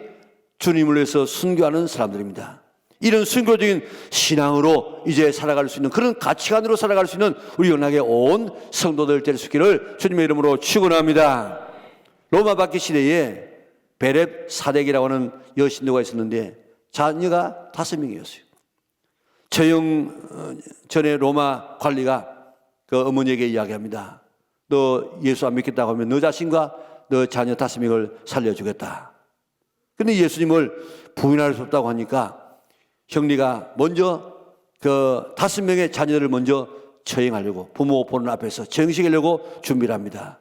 주님을 위해서 순교하는 사람들입니다. 이런 순교적인 신앙으로 이제 살아갈 수 있는 그런 가치관으로 살아갈 수 있는 우리 연합의 온 성도들 될 수 있기를 주님의 이름으로 축원합니다. 로마 박기 시대에 베렙 사덱이라고 하는 여신도가 있었는데 자녀가 5명이었어요. 처형 전에 로마 관리가 그 어머니에게 이야기합니다. 너 예수 안 믿겠다고 하면 너 자신과 너 자녀 5명을 살려주겠다. 근데 예수님을 부인할 수 없다고 하니까 형리가 먼저 그 5명의 자녀를 먼저 처형하려고 부모 보는 앞에서 처형시키려고 준비를 합니다.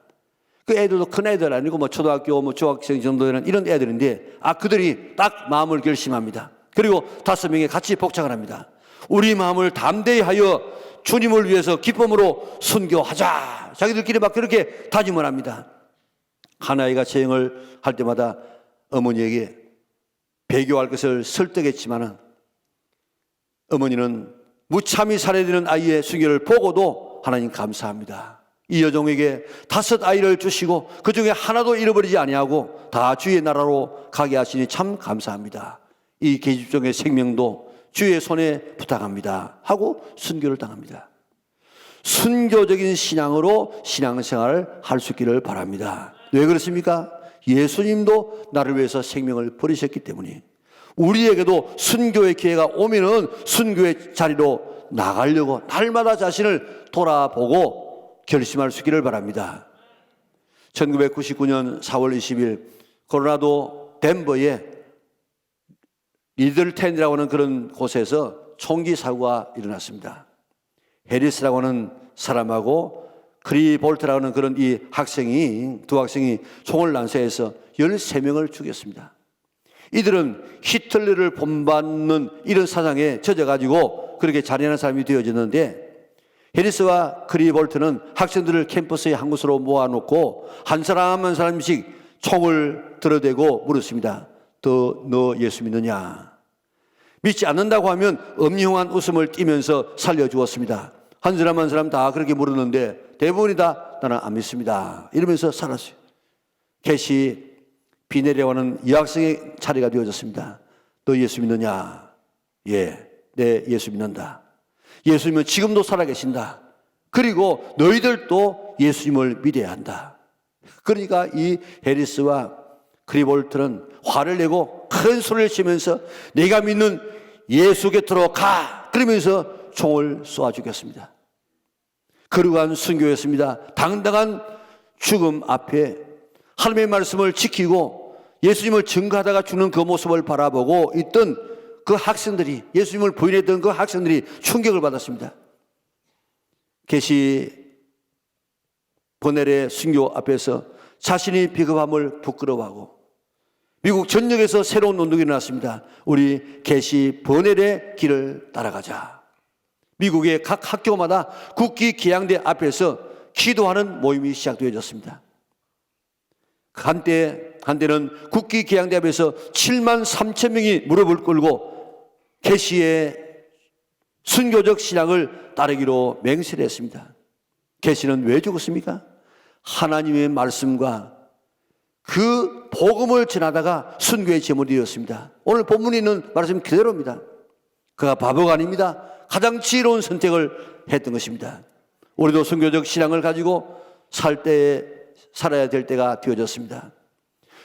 그 애들도 큰 애들 아니고 초등학교 중학생 정도 되는 이런 애들인데 그들이 딱 마음을 결심합니다. 그리고 5명이 같이 복장을 합니다. 우리 마음을 담대히 하여 주님을 위해서 기쁨으로 순교하자. 자기들끼리 막 그렇게 다짐을 합니다. 하나이가 재행을 할 때마다 어머니에게 배교할 것을 설득했지만은 어머니는 무참히 살해되는 아이의 순교를 보고도 하나님 감사합니다. 이 여종에게 5 아이를 주시고 그 중에 하나도 잃어버리지 아니하고 다 주의 나라로 가게 하시니 참 감사합니다. 이 계집종의 생명도 주의 손에 부탁합니다 하고 순교를 당합니다. 순교적인 신앙으로 신앙생활을 할 수 있기를 바랍니다. 왜 그렇습니까? 예수님도 나를 위해서 생명을 버리셨기 때문에 우리에게도 순교의 기회가 오면은 순교의 자리로 나가려고 날마다 자신을 돌아보고 결심할 수 있기를 바랍니다. 1999년 4월 20일 코로나도 덴버의 리들텐이라고 하는 그런 곳에서 총기 사고가 일어났습니다. 해리스라고 하는 사람하고 크리 볼트라고 하는 그런 이 학생이, 두 학생이 총을 난사해서 13명을 죽였습니다. 이들은 히틀러를 본받는 이런 사상에 젖어가지고 그렇게 잔인한 사람이 되어졌는데, 해리스와 크리 볼트는 학생들을 캠퍼스의 한 곳으로 모아놓고 한 사람 한 사람씩 총을 들어대고 물었습니다. 너 예수 믿느냐? 믿지 않는다고 하면 음흉한 웃음을 띠면서 살려주었습니다. 한 사람 한 사람 다 그렇게 물었는데 대부분이 다 나는 안 믿습니다 이러면서 살았어요. 캐시 비네리라고 하는 여학생의 차례가 되어졌습니다. 너 예수 믿느냐? 예, 네 예수 믿는다. 예수님은 지금도 살아계신다. 그리고 너희들도 예수님을 믿어야 한다. 그러니까 이 해리스와 크리볼트는 화를 내고 큰 소리를 치면서 내가 믿는 예수 곁으로 가! 그러면서 총을 쏘아 죽였습니다. 거룩한 순교였습니다. 당당한 죽음 앞에 하나님의 말씀을 지키고 예수님을 증거하다가 죽는 그 모습을 바라보고 있던 그 학생들이, 예수님을 부인했던 그 학생들이 충격을 받았습니다. 게시 보넬의 순교 앞에서 자신이 비겁함을 부끄러워하고 미국 전역에서 새로운 운동이 일어났습니다. 우리 게시 보넬의 길을 따라가자. 미국의 각 학교마다 국기 계양대 앞에서 기도하는 모임이 시작되어졌습니다. 한때는 국기 계양대 앞에서 7만 3천 명이 무릎을 꿇고 계시의 순교적 신앙을 따르기로 맹세를 했습니다. 계시는 왜 죽었습니까? 하나님의 말씀과 그 복음을 전하다가 순교의 제물이 되었습니다. 오늘 본문에 있는 말씀 그대로입니다. 그가 바보가 아닙니다. 가장 지혜로운 선택을 했던 것입니다. 우리도 순교적 신앙을 가지고 살아야 될 때가 되어졌습니다.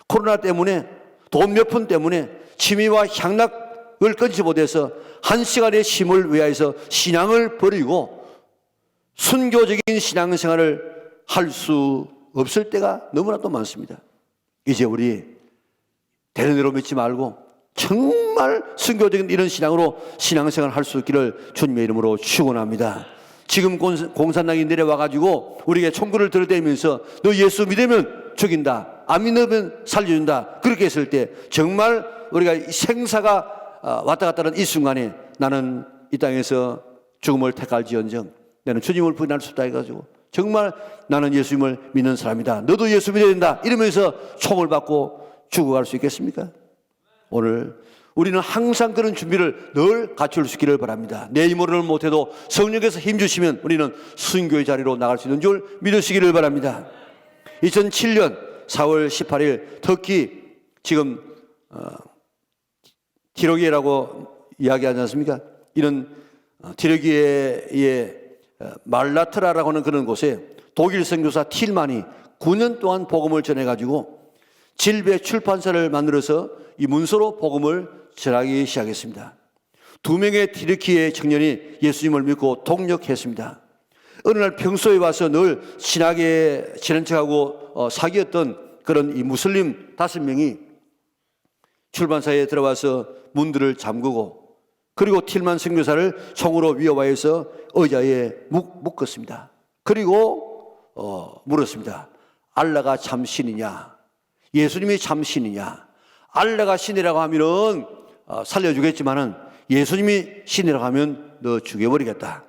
코로나 때문에 돈 몇 푼 때문에 취미와 향락을 끊지 못해서 1시간의 쉼을 위하여서 신앙을 버리고 순교적인 신앙생활을 할 수 없을 때가 너무나도 많습니다. 이제 우리 되는 대로 믿지 말고 정말 순교적인 이런 신앙으로 신앙생활을 할 수 있기를 주님의 이름으로 축원합니다. 지금 공산당이 내려와가지고 우리에게 총구를 들이대면서 너 예수 믿으면 죽인다, 안 믿으면 살려준다, 그렇게 했을 때 정말 우리가 생사가 왔다 갔다 하는 이 순간에 나는 이 땅에서 죽음을 택할지언정 나는 주님을 부인할 수 없다 해가지고 정말 나는 예수님을 믿는 사람이다, 너도 예수 믿어야 된다 이러면서 총을 받고 죽어갈 수 있겠습니까? 오늘 우리는 항상 그런 준비를 늘 갖출 수 있기를 바랍니다. 내 힘으로는 못해도 성령께서 힘주시면 우리는 순교의 자리로 나갈 수 있는 줄 믿으시기를 바랍니다. 2007년 4월 18일 터키 지금 티르키예라고 이야기하지 않습니까? 이런 티르키예의 말라트라라고 하는 그런 곳에 독일 선교사 틸만이 9년 동안 복음을 전해가지고 질베 출판사를 만들어서 이 문서로 복음을 전하기 시작했습니다. 2명의 티르키예 청년이 예수님을 믿고 동력했습니다. 어느 날 평소에 와서 늘 친하게 지낸 척하고 사귀었던 그런 이 무슬림 5명이 출판사에 들어와서 문들을 잠그고 그리고 틸만 선교사를 총으로 위협하여서 의자에 묶었습니다. 그리고 물었습니다. 알라가 참 신이냐? 예수님이 참 신이냐? 알라가 신이라고 하면은 살려주겠지만은 예수님이 신이라고 하면 너 죽여버리겠다.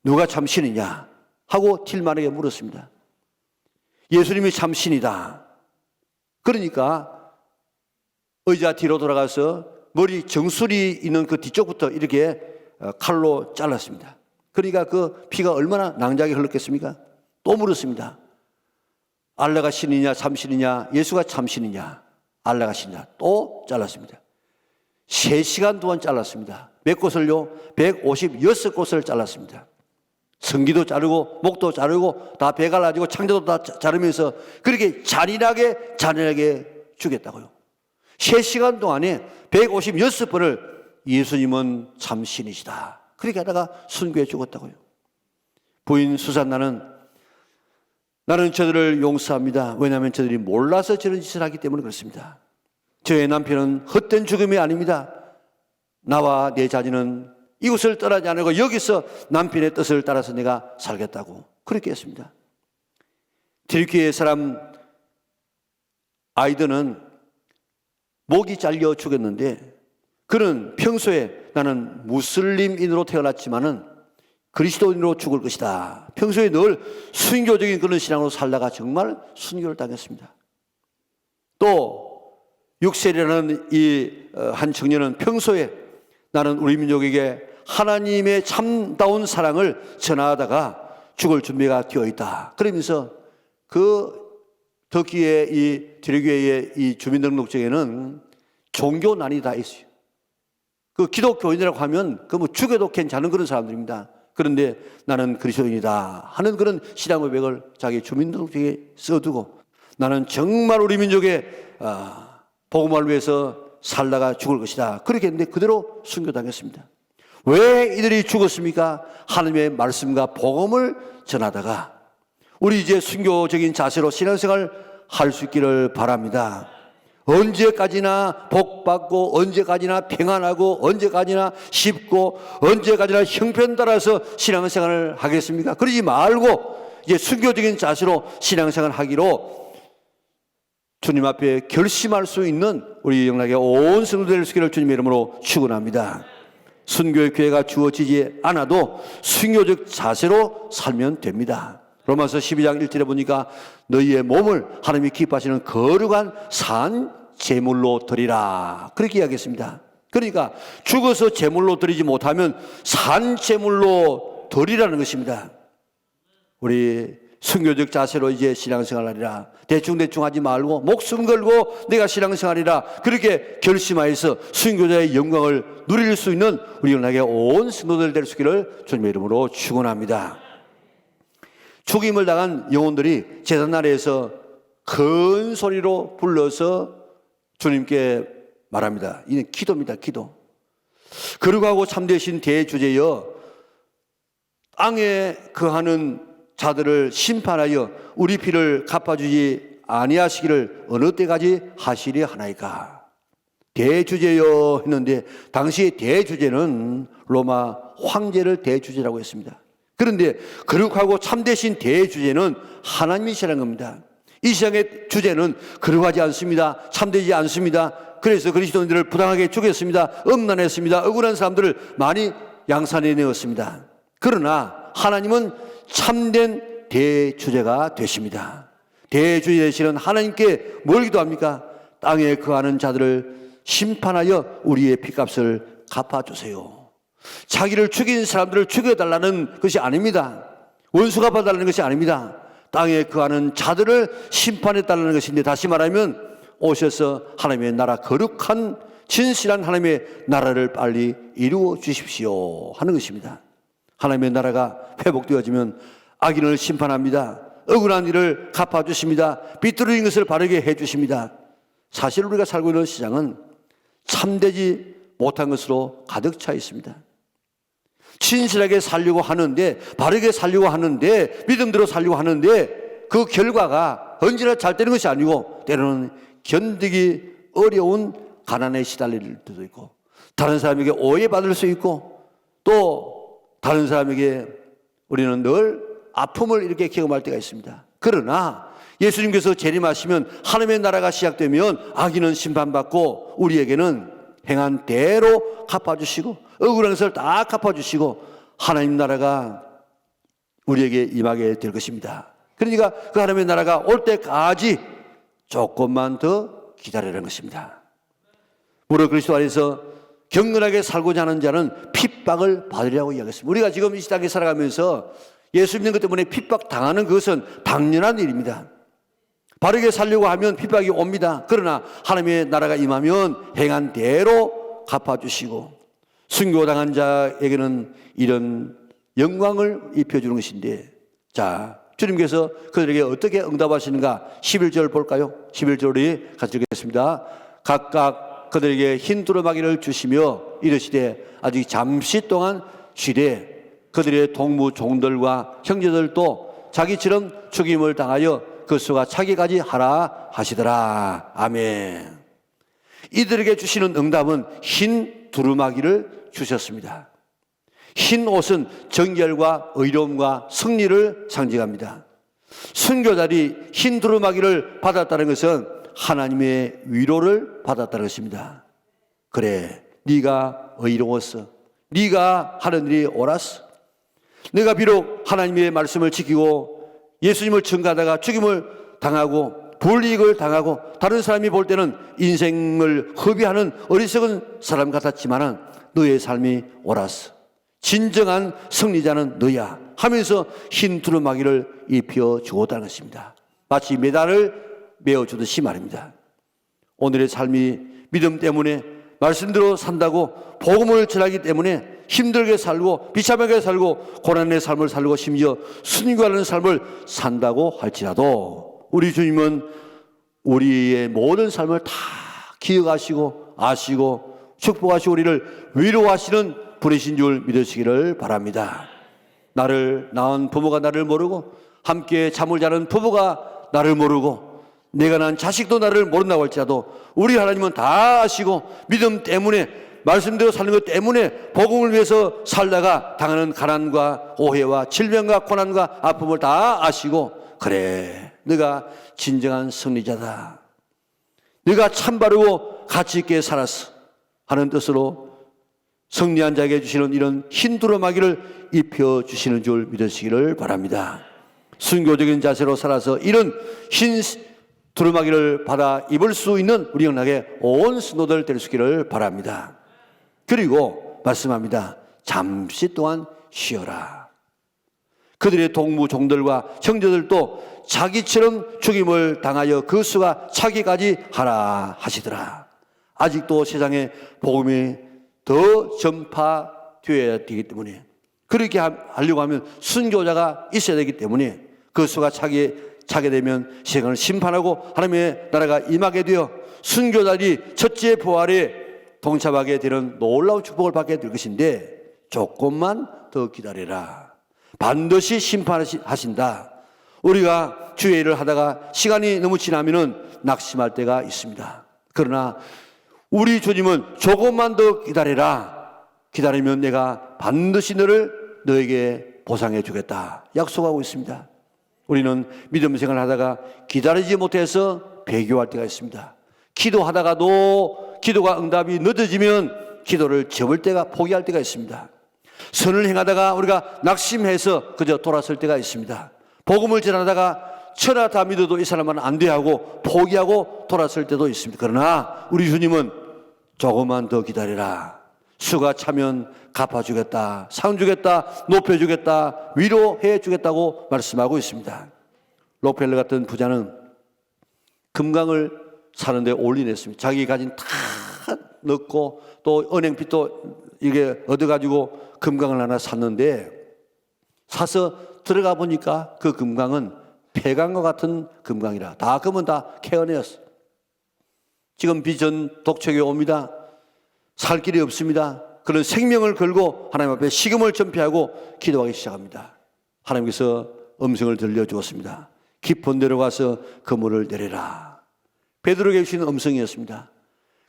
누가 참 신이냐 하고 틸만에게 물었습니다. 예수님이 참 신이다. 그러니까 의자 뒤로 돌아가서 머리 정수리 있는 그 뒤쪽부터 이렇게 칼로 잘랐습니다. 그러니까 그 피가 얼마나 낭자하게 흘렀겠습니까? 또 물었습니다. 알라가 신이냐 참신이냐, 예수가 참신이냐, 알라가 신이냐. 또 잘랐습니다. 3시간 동안 잘랐습니다. 몇 곳을요? 156곳을 잘랐습니다. 성기도 자르고 목도 자르고 다 배갈라지고 창자도 다 자르면서 그렇게 잔인하게 죽였다고요. 3시간 동안에 156번을 예수님은 참 신이시다. 그렇게 하다가 순교해 죽었다고요. 부인 수산나는 나는 저들을 용서합니다. 왜냐하면 저들이 몰라서 저런 짓을 하기 때문에 그렇습니다. 저의 남편은 헛된 죽음이 아닙니다. 나와 내 자녀는 이곳을 떠나지 않고 여기서 남편의 뜻을 따라서 내가 살겠다고 그렇게 했습니다. 튀르키예 사람 아이들은 목이 잘려 죽였는데 그는 평소에 나는 무슬림인으로 태어났지만은 그리스도인으로 죽을 것이다. 평소에 늘 순교적인 그런 신앙으로 살다가 정말 순교를 당했습니다. 또 육셀이라는 이 한 청년은 평소에 나는 우리 민족에게 하나님의 참다운 사랑을 전하다가 죽을 준비가 되어 있다. 그러면서 그 터키의 이 튀르키예의 이 주민등록증에는 종교난이 다 있어요. 그 기독교인이라고 하면 그 뭐 죽여도 괜찮은 그런 사람들입니다. 그런데 나는 그리스도인이다 하는 그런 신앙 고백을 자기 주민등록증에 써두고 나는 정말 우리 민족의 복음을 위해서 살다가 죽을 것이다. 그렇게 했는데 그대로 순교당했습니다. 왜 이들이 죽었습니까? 하나님의 말씀과 복음을 전하다가 우리 이제 순교적인 자세로 신앙생활 할 수 있기를 바랍니다. 언제까지나 복받고 언제까지나 평안하고 언제까지나 쉽고 언제까지나 형편 따라서 신앙생활을 하겠습니까? 그러지 말고 이제 순교적인 자세로 신앙생활 하기로 주님 앞에 결심할 수 있는 우리 영락의 온 성도들 수 있기를 주님의 이름으로 축원합니다. 순교의 기회가 주어지지 않아도 순교적 자세로 살면 됩니다. 로마서 12장 1절에 보니까 너희의 몸을 하나님이 기뻐하시는 거룩한 산 제물로 드리라 그렇게 이야기했습니다. 그러니까 죽어서 제물로 드리지 못하면 산 제물로 드리라는 것입니다. 우리 순교적 자세로 이제 신앙생활하리라. 대충 하지 말고 목숨 걸고 내가 신앙생활이라 그렇게 결심하여서 순교자의 영광을 누릴 수 있는 우리 영락의 온 성도들 될 수 있기를 주님의 이름으로 축원합니다. 죽임을 당한 영혼들이 제삿날에서 큰 소리로 불러서 주님께 말합니다. 이는 기도입니다. 기도. 거룩하고 참되신 대주제여 땅에 거하는 자들을 심판하여 우리 피를 갚아주지 아니하시기를 어느 때까지 하시리 하나이까. 대주제여 했는데 당시의 대주제는 로마 황제를 대주제라고 했습니다. 그런데 거룩하고 참되신 대주제는 하나님이시라는 겁니다. 이 세상의 주제는 거룩하지 않습니다. 참되지 않습니다. 그래서 그리스도인들을 부당하게 죽였습니다. 음란했습니다. 억울한 사람들을 많이 양산해 내었습니다. 그러나 하나님은 참된 대주제가 되십니다. 대주제 되시는 하나님께 뭘 기도합니까? 땅에 거하는 자들을 심판하여 우리의 핏값을 갚아주세요. 자기를 죽인 사람들을 죽여달라는 것이 아닙니다. 원수 갚아달라는 것이 아닙니다. 땅에 거하는 자들을 심판해달라는 것인데 다시 말하면 오셔서 하나님의 나라 거룩한 진실한 하나님의 나라를 빨리 이루어 주십시오 하는 것입니다. 하나님의 나라가 회복되어지면 악인을 심판합니다. 억울한 일을 갚아주십니다. 비뚤어진 것을 바르게 해주십니다. 사실 우리가 살고 있는 시장은 참되지 못한 것으로 가득 차 있습니다. 진실하게 살려고 하는데 바르게 살려고 하는데 믿음대로 살려고 하는데 그 결과가 언제나 잘 되는 것이 아니고 때로는 견디기 어려운 가난에 시달릴 때도 있고 다른 사람에게 오해받을 수 있고 또 다른 사람에게 우리는 늘 아픔을 이렇게 경험할 때가 있습니다. 그러나 예수님께서 재림하시면 하나님의 나라가 시작되면 악인은 심판받고 우리에게는 행한 대로 갚아주시고 억울한 것을 다 갚아주시고 하나님 나라가 우리에게 임하게 될 것입니다. 그러니까 그 하나님의 나라가 올 때까지 조금만 더 기다리라는 것입니다. 무릇 그리스도 안에서 경건하게 살고자 하는 자는 핍박을 받으리라고 이야기했습니다. 우리가 지금 이 땅에 살아가면서 예수 믿는 것 때문에 핍박 당하는 것은 당연한 일입니다. 바르게 살려고 하면 핍박이 옵니다. 그러나 하나님의 나라가 임하면 행한 대로 갚아주시고 순교당한 자에게는 이런 영광을 입혀주는 것인데, 자, 주님께서 그들에게 어떻게 응답하시는가 11절 볼까요? 11절이 같이 읽겠습니다. 각각 그들에게 흰 두루마기를 주시며 이르시되 아직 잠시 동안 쉬되 그들의 동무 종들과 형제들도 자기처럼 죽임을 당하여 그 수가 차기까지 하라 하시더라. 아멘. 이들에게 주시는 응답은 흰 두루마기를 주셨습니다. 흰 옷은 정결과 의로움과 승리를 상징합니다. 순교자들이 흰 두루마기를 받았다는 것은 하나님의 위로를 받았다는 것입니다. 그래, 네가 의로웠어. 네가 하는 일이 옳았어. 내가 비록 하나님의 말씀을 지키고 예수님을 증거하다가 죽임을 당하고 불이익을 당하고 다른 사람이 볼 때는 인생을 허비하는 어리석은 사람 같았지만 너의 삶이 옳았어. 진정한 승리자는 너야 하면서 흰 두루마기를 입혀 주었다는 것입니다. 마치 메달을 메어주듯이 말입니다. 오늘의 삶이 믿음 때문에 말씀대로 산다고 복음을 전하기 때문에 힘들게 살고 비참하게 살고 고난의 삶을 살고 심지어 순교하는 삶을 산다고 할지라도 우리 주님은 우리의 모든 삶을 다 기억하시고 아시고 축복하시고 우리를 위로하시는 분이신 줄 믿으시기를 바랍니다. 나를 낳은 부모가 나를 모르고 함께 잠을 자는 부부가 나를 모르고 내가 낳은 자식도 나를 모른다고 할지라도 우리 하나님은 다 아시고 믿음 때문에 말씀대로 사는 것 때문에 복음을 위해서 살다가 당하는 가난과 오해와 질병과 고난과 아픔을 다 아시고 그래, 네가 진정한 승리자다. 네가 참바르고 가치 있게 살았어 하는 뜻으로 승리한 자에게 주시는 이런 흰 두루마기를 입혀주시는 줄 믿으시기를 바랍니다. 순교적인 자세로 살아서 이런 흰 두루마기를 받아 입을 수 있는 우리 영락의 온 신도들 될 수 있기를 바랍니다. 그리고 말씀합니다. 잠시 동안 쉬어라. 그들의 동무 종들과 형제들도 자기처럼 죽임을 당하여 그 수가 차기까지 하라 하시더라. 아직도 세상에 복음이 더 전파되어야 되기 때문에 그렇게 하려고 하면 순교자가 있어야 되기 때문에 그 수가 차게 되면 세상을 심판하고 하나님의 나라가 임하게 되어 순교자들이 첫째 부활에 동참하게 되는 놀라운 축복을 받게 될 것인데 조금만 더 기다려라. 반드시 심판하신다. 우리가 주의 일을 하다가 시간이 너무 지나면은 낙심할 때가 있습니다. 그러나 우리 주님은 조금만 더 기다려라. 기다리면 내가 반드시 너에게 보상해 주겠다 약속하고 있습니다. 우리는 믿음 생활을 하다가 기다리지 못해서 배교할 때가 있습니다. 기도하다가도 기도가 응답이 늦어지면 기도를 접을 때가 포기할 때가 있습니다. 선을 행하다가 우리가 낙심해서 그저 돌아설 때가 있습니다. 복음을 전하다가 천하 다 믿어도 이 사람은 안 돼 하고 포기하고 돌아설 때도 있습니다. 그러나 우리 주님은 조금만 더 기다려라. 수가 차면 갚아주겠다, 상주겠다, 높여주겠다, 위로해 주겠다고 말씀하고 있습니다. 록펠러 같은 부자는 금강을 사는데 올인했습니다. 자기 가진 다 넣고 또 은행빚도 이게 얻어가지고 금강을 하나 샀는데 사서 들어가 보니까 그 금강은 폐강과 같은 금강이라 다 금은 다 캐어내었어. 지금 비전 독촉이 옵니다. 살 길이 없습니다. 그런 생명을 걸고 하나님 앞에 식음을 전폐하고 기도하기 시작합니다. 하나님께서 음성을 들려주었습니다. 깊은 데로 가서 그물을 내려라. 베드로에게 주시는 음성이었습니다.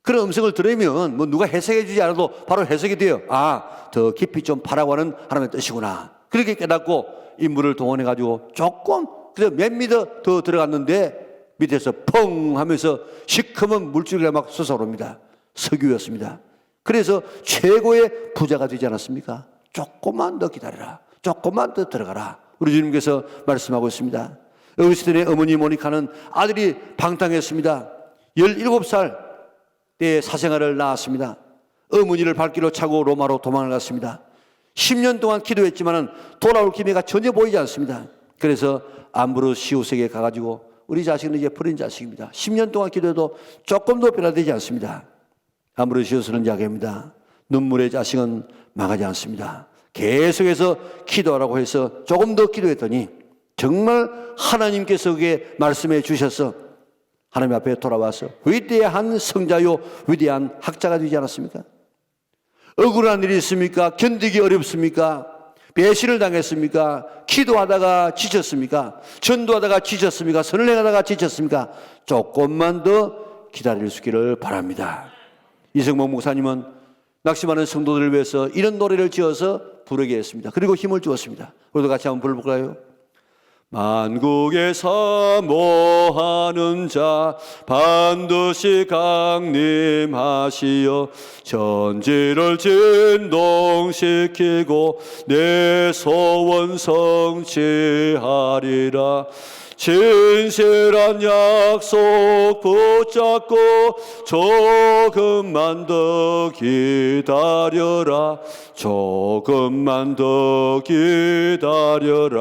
그런 음성을 들으면 뭐 누가 해석해 주지 않아도 바로 해석이 돼요. 아, 더 깊이 좀 파라고 하는 하나님의 뜻이구나. 그렇게 깨닫고 인물을 동원해 가지고 조금 그래서 몇 미터 더 들어갔는데 밑에서 펑 하면서 시커먼 물줄기가 막 솟아오릅니다. 석유였습니다. 그래서 최고의 부자가 되지 않았습니까? 조금만 더 기다려라. 조금만 더 들어가라. 우리 주님께서 말씀하고 있습니다. 어거스틴의 어머니 모니카는 아들이 방탕했습니다. 17살 때 사생아를 낳았습니다. 어머니를 발길로 차고 로마로 도망을 갔습니다. 10년 동안 기도했지만 돌아올 기회가 전혀 보이지 않습니다. 그래서 암브로시우스에게 가가지고 우리 자식은 이제 버린 자식입니다. 10년 동안 기도해도 조금도 변화되지 않습니다. 암브로시우스는 이야기합니다. 눈물의 자식은 망하지 않습니다. 계속해서 기도하라고 해서 조금 더 기도했더니 정말 하나님께서 그게 말씀해 주셔서 하나님 앞에 돌아와서 위대한 성자요 위대한 학자가 되지 않았습니까? 억울한 일이 있습니까? 견디기 어렵습니까? 배신을 당했습니까? 기도하다가 지쳤습니까? 전도하다가 지쳤습니까? 선을 행하다가 지쳤습니까? 조금만 더 기다릴 수 있기를 바랍니다. 이성봉 목사님은 낙심하는 성도들을 위해서 이런 노래를 지어서 부르게 했습니다. 그리고 힘을 주었습니다. 우리도 같이 한번 불러볼까요? 만국에 사모하는 자 반드시 강림하시어 천지를 진동시키고 내 소원 성취하리라. 진실한 약속 붙잡고 조금만 더 기다려라. 조금만 더 기다려라.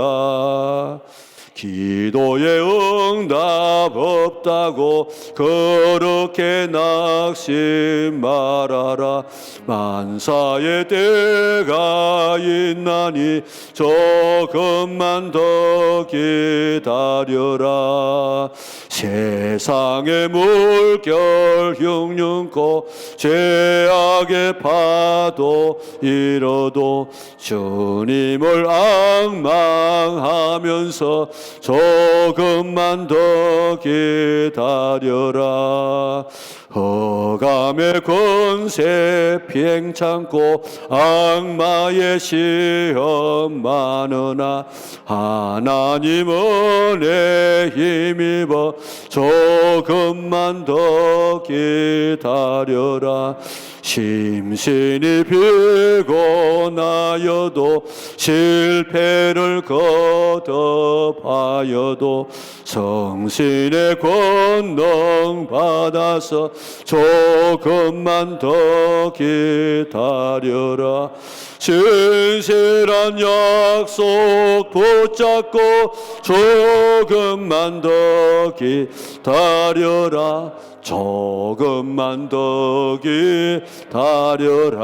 기도에 응답 없다고 그렇게 낙심 말아라. 만사의 때가 있나니 조금만 더 기다려라. 세상의 물결 흉흉고 죄악의 파도 일어도 주님을 앙망하면서 조금만 더 기다려라. 허감의 권세 비행찮고 악마의 시험 많으나 하나님 은혜 힘입어 조금만 더 기다려라. 심신이 피곤하여도 실패를 거듭하여도 성신의 권능 받아서 조금만 더 기다려라. 진실한 약속 붙잡고 조금만 더 기다려라. 조금만 더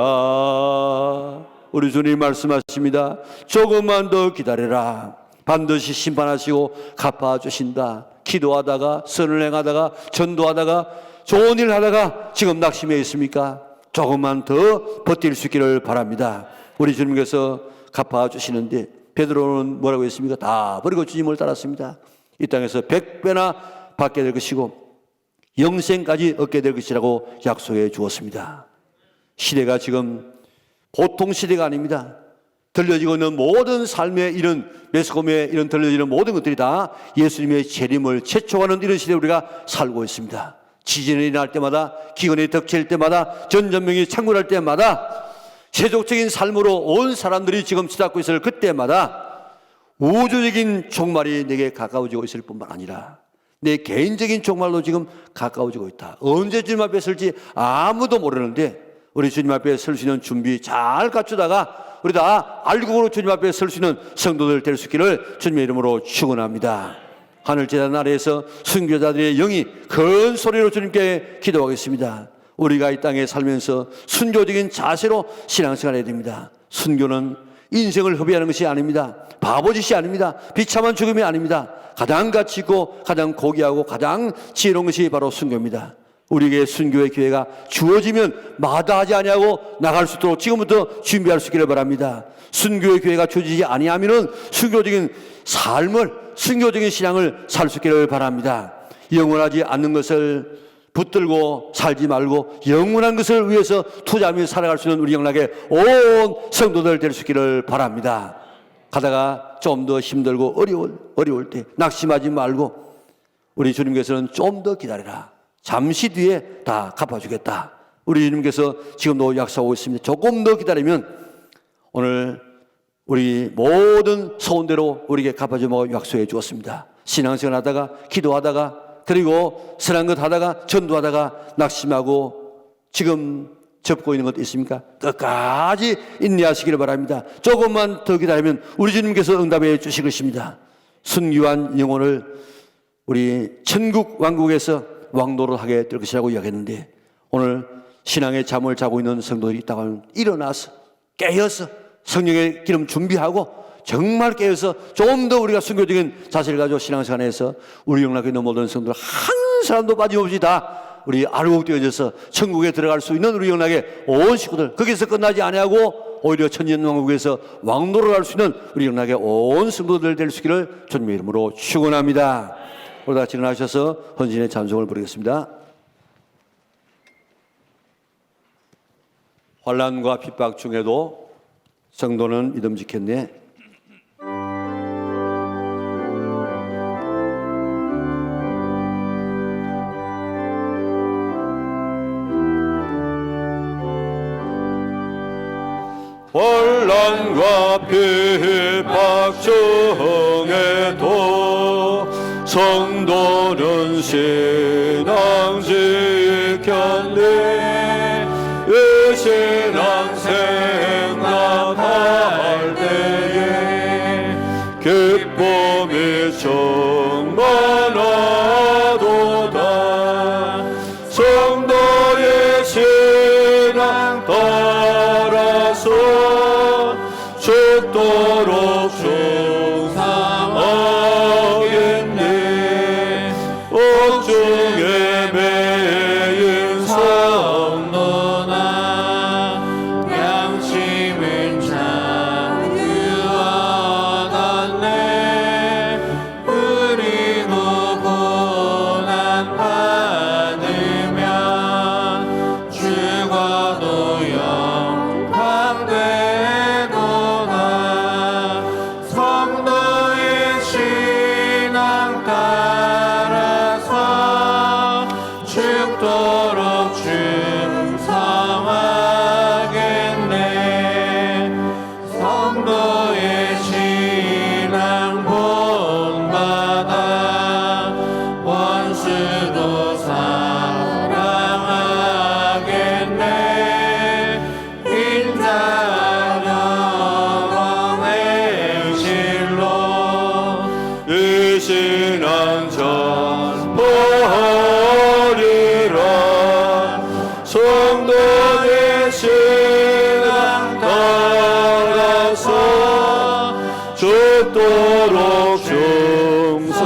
기다려라. 우리 주님 말씀하십니다. 조금만 더 기다려라. 반드시 심판하시고 갚아주신다. 기도하다가 선을 행하다가 전도하다가 좋은 일 하다가 지금 낙심해 있습니까? 조금만 더 버틸 수 있기를 바랍니다. 우리 주님께서 갚아주시는데 베드로는 뭐라고 했습니까? 다 버리고 주님을 따랐습니다. 이 땅에서 100배나 받게 될 것이고 영생까지 얻게 될 것이라고 약속해 주었습니다. 시대가 지금 보통 시대가 아닙니다. 들려지고 있는 모든 삶의 이런 매스컴에 이런 들려지는 모든 것들이 다 예수님의 재림을 체촉하는 이런 시대에 우리가 살고 있습니다. 지진이 날 때마다, 기근이 덮칠 때마다, 전전명이 창궐할 때마다, 세속적인 삶으로 온 사람들이 지금 치닫고 있을 그때마다 우주적인 종말이 내게 가까워지고 있을 뿐만 아니라 내 개인적인 종말도 지금 가까워지고 있다. 언제 주님 앞에 설지 아무도 모르는데 우리 주님 앞에 설 수 있는 준비 잘 갖추다가 우리 다 알곡으로 주님 앞에 설 수 있는 성도들 될 수 있기를 주님의 이름으로 축원합니다. 하늘재단 아래에서 순교자들의 영이 큰 소리로 주님께 기도하겠습니다. 우리가 이 땅에 살면서 순교적인 자세로 신앙생활을 해야 됩니다. 순교는 인생을 허비하는 것이 아닙니다. 바보짓이 아닙니다. 비참한 죽음이 아닙니다. 가장 가치 있고 가장 고귀하고 가장 지혜로운 것이 바로 순교입니다. 우리에게 순교의 기회가 주어지면 마다하지 아니하고 나갈 수 있도록 지금부터 준비할 수 있기를 바랍니다. 순교의 기회가 주어지지 아니하면은 순교적인 삶을, 순교적인 신앙을 살 수 있기를 바랍니다. 영원하지 않는 것을 붙들고 살지 말고 영원한 것을 위해서 투자하며 살아갈 수 있는 우리 영락의 온 성도들 될 수 있기를 바랍니다. 가다가 좀 더 힘들고 어려울 때 낙심하지 말고 우리 주님께서는 좀 더 기다려라. 잠시 뒤에 다 갚아주겠다. 우리 주님께서 지금도 약속하고 있습니다. 조금 더 기다리면 오늘 우리 모든 소원대로 우리에게 갚아주마고 약속해 주었습니다. 신앙생활 하다가 기도하다가 그리고 선한 것 하다가 전도하다가 낙심하고 지금 접고 있는 것 있습니까? 끝까지 인내하시기를 바랍니다. 조금만 더 기다리면 우리 주님께서 응답해 주실 것입니다. 순교한 영혼을 우리 천국 왕국에서 왕노릇 하게 될 것이라고 이야기했는데 오늘 신앙의 잠을 자고 있는 성도들이 있다고 하면 일어나서 깨어서 성령의 기름 준비하고 정말 깨어서 좀 더 우리가 순교적인 자세를 가지고 신앙생활에서 우리 영락에 있는 모든 성도들 한 사람도 빠짐없이 다 우리 알곡되어져서 천국에 들어갈 수 있는 우리 영락의 온 식구들 거기서 끝나지 아니하고 오히려 천년왕국에서 왕노를 할 수 있는 우리 영락의 온 성도들 될 수 있기를 주님의 이름으로 축원합니다. 우리 다 같이 일어나셔서 헌신의 찬송을 부르겠습니다. 환난과 핍박 중에도 성도는 믿음직했네.
환난과 핍박 중에도 성도는 신앙 지켰네. 이 신앙 생각할 때에 기쁨이 충만하도다. 성도의 신앙 따라서 죽도록 충성하겠네. 옥중에 매인 성도나 양심은 자유와 같네. 그리고 고난 받으면 죽어도 영광되도다. 성도의 신앙 따라서 죽도록 충성하겠네. 성도의 신앙 본받아 원수도 사랑하겠네. 인자한 영광의 실로 이 신앙 전하리라. 성도의 신앙 따라서 죽도록 충성하겠네.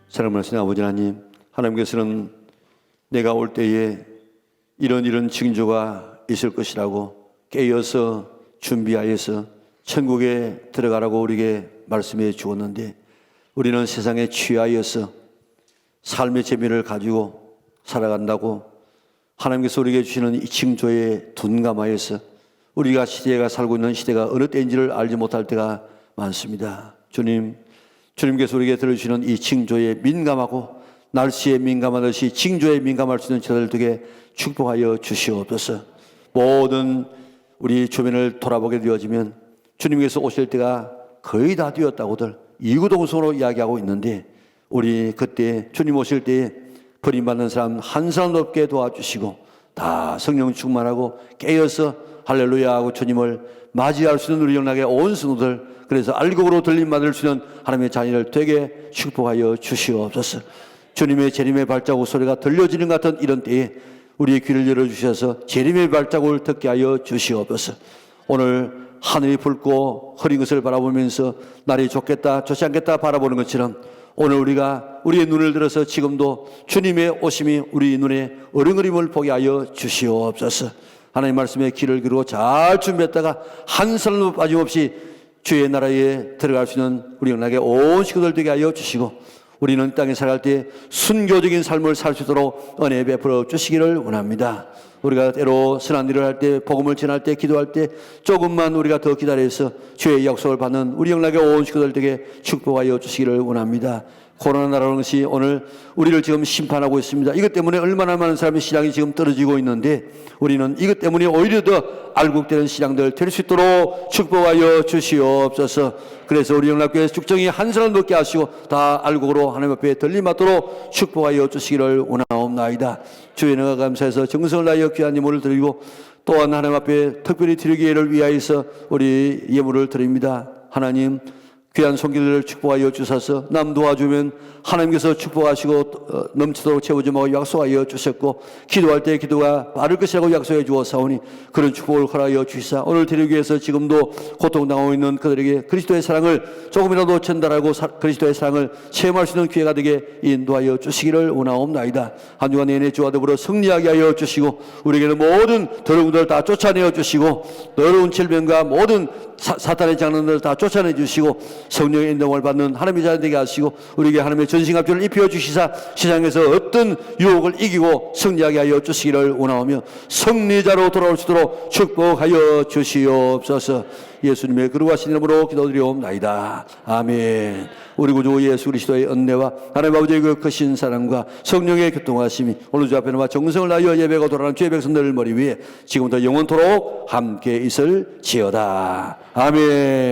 사랑하시는 아버지 하나님, 하나님께서는 내가 올 때에 이런 징조가 있을 것이라고 깨어서 준비하여서 천국에 들어가라고 우리에게 말씀해 주었는데 우리는 세상에 취하여서 삶의 재미를 가지고 살아간다고 하나님께서 우리에게 주시는 이 징조에 둔감하여서 우리가 시대가 살고 있는 시대가 어느 때인지를 알지 못할 때가 많습니다. 주님께서 우리에게 들어주시는 이 징조에 민감하고 날씨에 민감하듯이 징조에 민감할 수 있는 저들 되게 축복하여 주시옵소서. 모든 우리 주변을 돌아보게 되어지면 주님께서 오실 때가 거의 다 되었다고들 이구동성으로 이야기하고 있는데 우리 그때 주님 오실 때에 버림받는 사람 한 사람도 없게 도와주시고 다 성령 충만하고 깨어서 할렐루야 하고 주님을 맞이할 수 있는 우리 영락의 온 성도들, 그래서 알곡으로 들림 받을 수 있는 하나님의 자녀를 되게 축복하여 주시옵소서. 주님의 재림의 발자국 소리가 들려지는 것 같은 이런 때에 우리의 귀를 열어주셔서 재림의 발자국을 듣게 하여 주시옵소서. 오늘 하늘이 붉고 흐린 것을 바라보면서 날이 좋겠다 좋지 않겠다 바라보는 것처럼 오늘 우리가 우리의 눈을 들어서 지금도 주님의 오심이 우리 눈에 어른어림을 보게 하여 주시옵소서. 하나님 말씀에 귀를 기울이고 잘 준비했다가 한 사람도 빠짐없이 주의 나라에 들어갈 수 있는 우리 영락의 온 식구들 되게 하여 주시고 우리는 땅에 살아갈 때 순교적인 삶을 살 수 있도록 은혜 베풀어 주시기를 원합니다. 우리가 때로 선한 일을 할 때, 복음을 전할 때, 기도할 때 조금만 우리가 더 기다려서 주의 약속을 받는 우리 영락의 온 식구들에게 축복하여 주시기를 원합니다. 코로나라는 것이 오늘 우리를 지금 심판하고 있습니다. 이것 때문에 얼마나 많은 사람의 신앙이 지금 떨어지고 있는데 우리는 이것 때문에 오히려 더 알곡되는 신앙들 될 수 있도록 축복하여 주시옵소서. 그래서 우리 영락교회 축정이 한 사람 넘게 하시고 다 알곡으로 하나님 앞에 들림받도록 축복하여 주시기를 원하옵나이다. 주의 은혜가 감사해서 정성을 다하여 귀한 예물을 드리고 또한 하나님 앞에 특별히 드리기를 위하여서 우리 예물을 드립니다. 하나님 귀한 손길을 축복하여 주셔서 남 도와주면 하나님께서 축복하시고 넘치도록 채워주마고 약속하여 주셨고 기도할 때 기도가 빠를 것이라고 약속해 주었사오니 그런 축복을 허락하여 주시사 오늘 드리기 위해서 지금도 고통당하고 있는 그들에게 그리스도의 사랑을 조금이라도 전달하고 그리스도의 사랑을 체험할 수 있는 기회가 되게 인도하여 주시기를 원하옵나이다. 한 주간 내내 주와 더불어 승리하게 하여 주시고 우리에게는 모든 더러운 것을 다 쫓아내어 주시고 더러운 질병과 모든 사탄의 장난들을 다 쫓아내 주시고 성령의 인도를 받는 하나님의 자녀 되게 하시고 우리에게 하나님의 전신갑주를 입혀 주시사 세상에서 어떤 유혹을 이기고 승리하게 하여 주시기를 원하오며 승리자로 돌아올 수 있도록 축복하여 주시옵소서. 예수님의 거룩하신 이름으로 기도드리옵나이다. 아멘. 우리 구주 예수 그리스도의 은혜와 하나님 아버지의 그 크신 사랑과 성령의 교통하심이 오늘 주 앞에 나와 정성을 다하여 예배가 돌아가는 주의 백성들 머리 위에 지금부터 영원토록 함께 있을지어다. 아멘.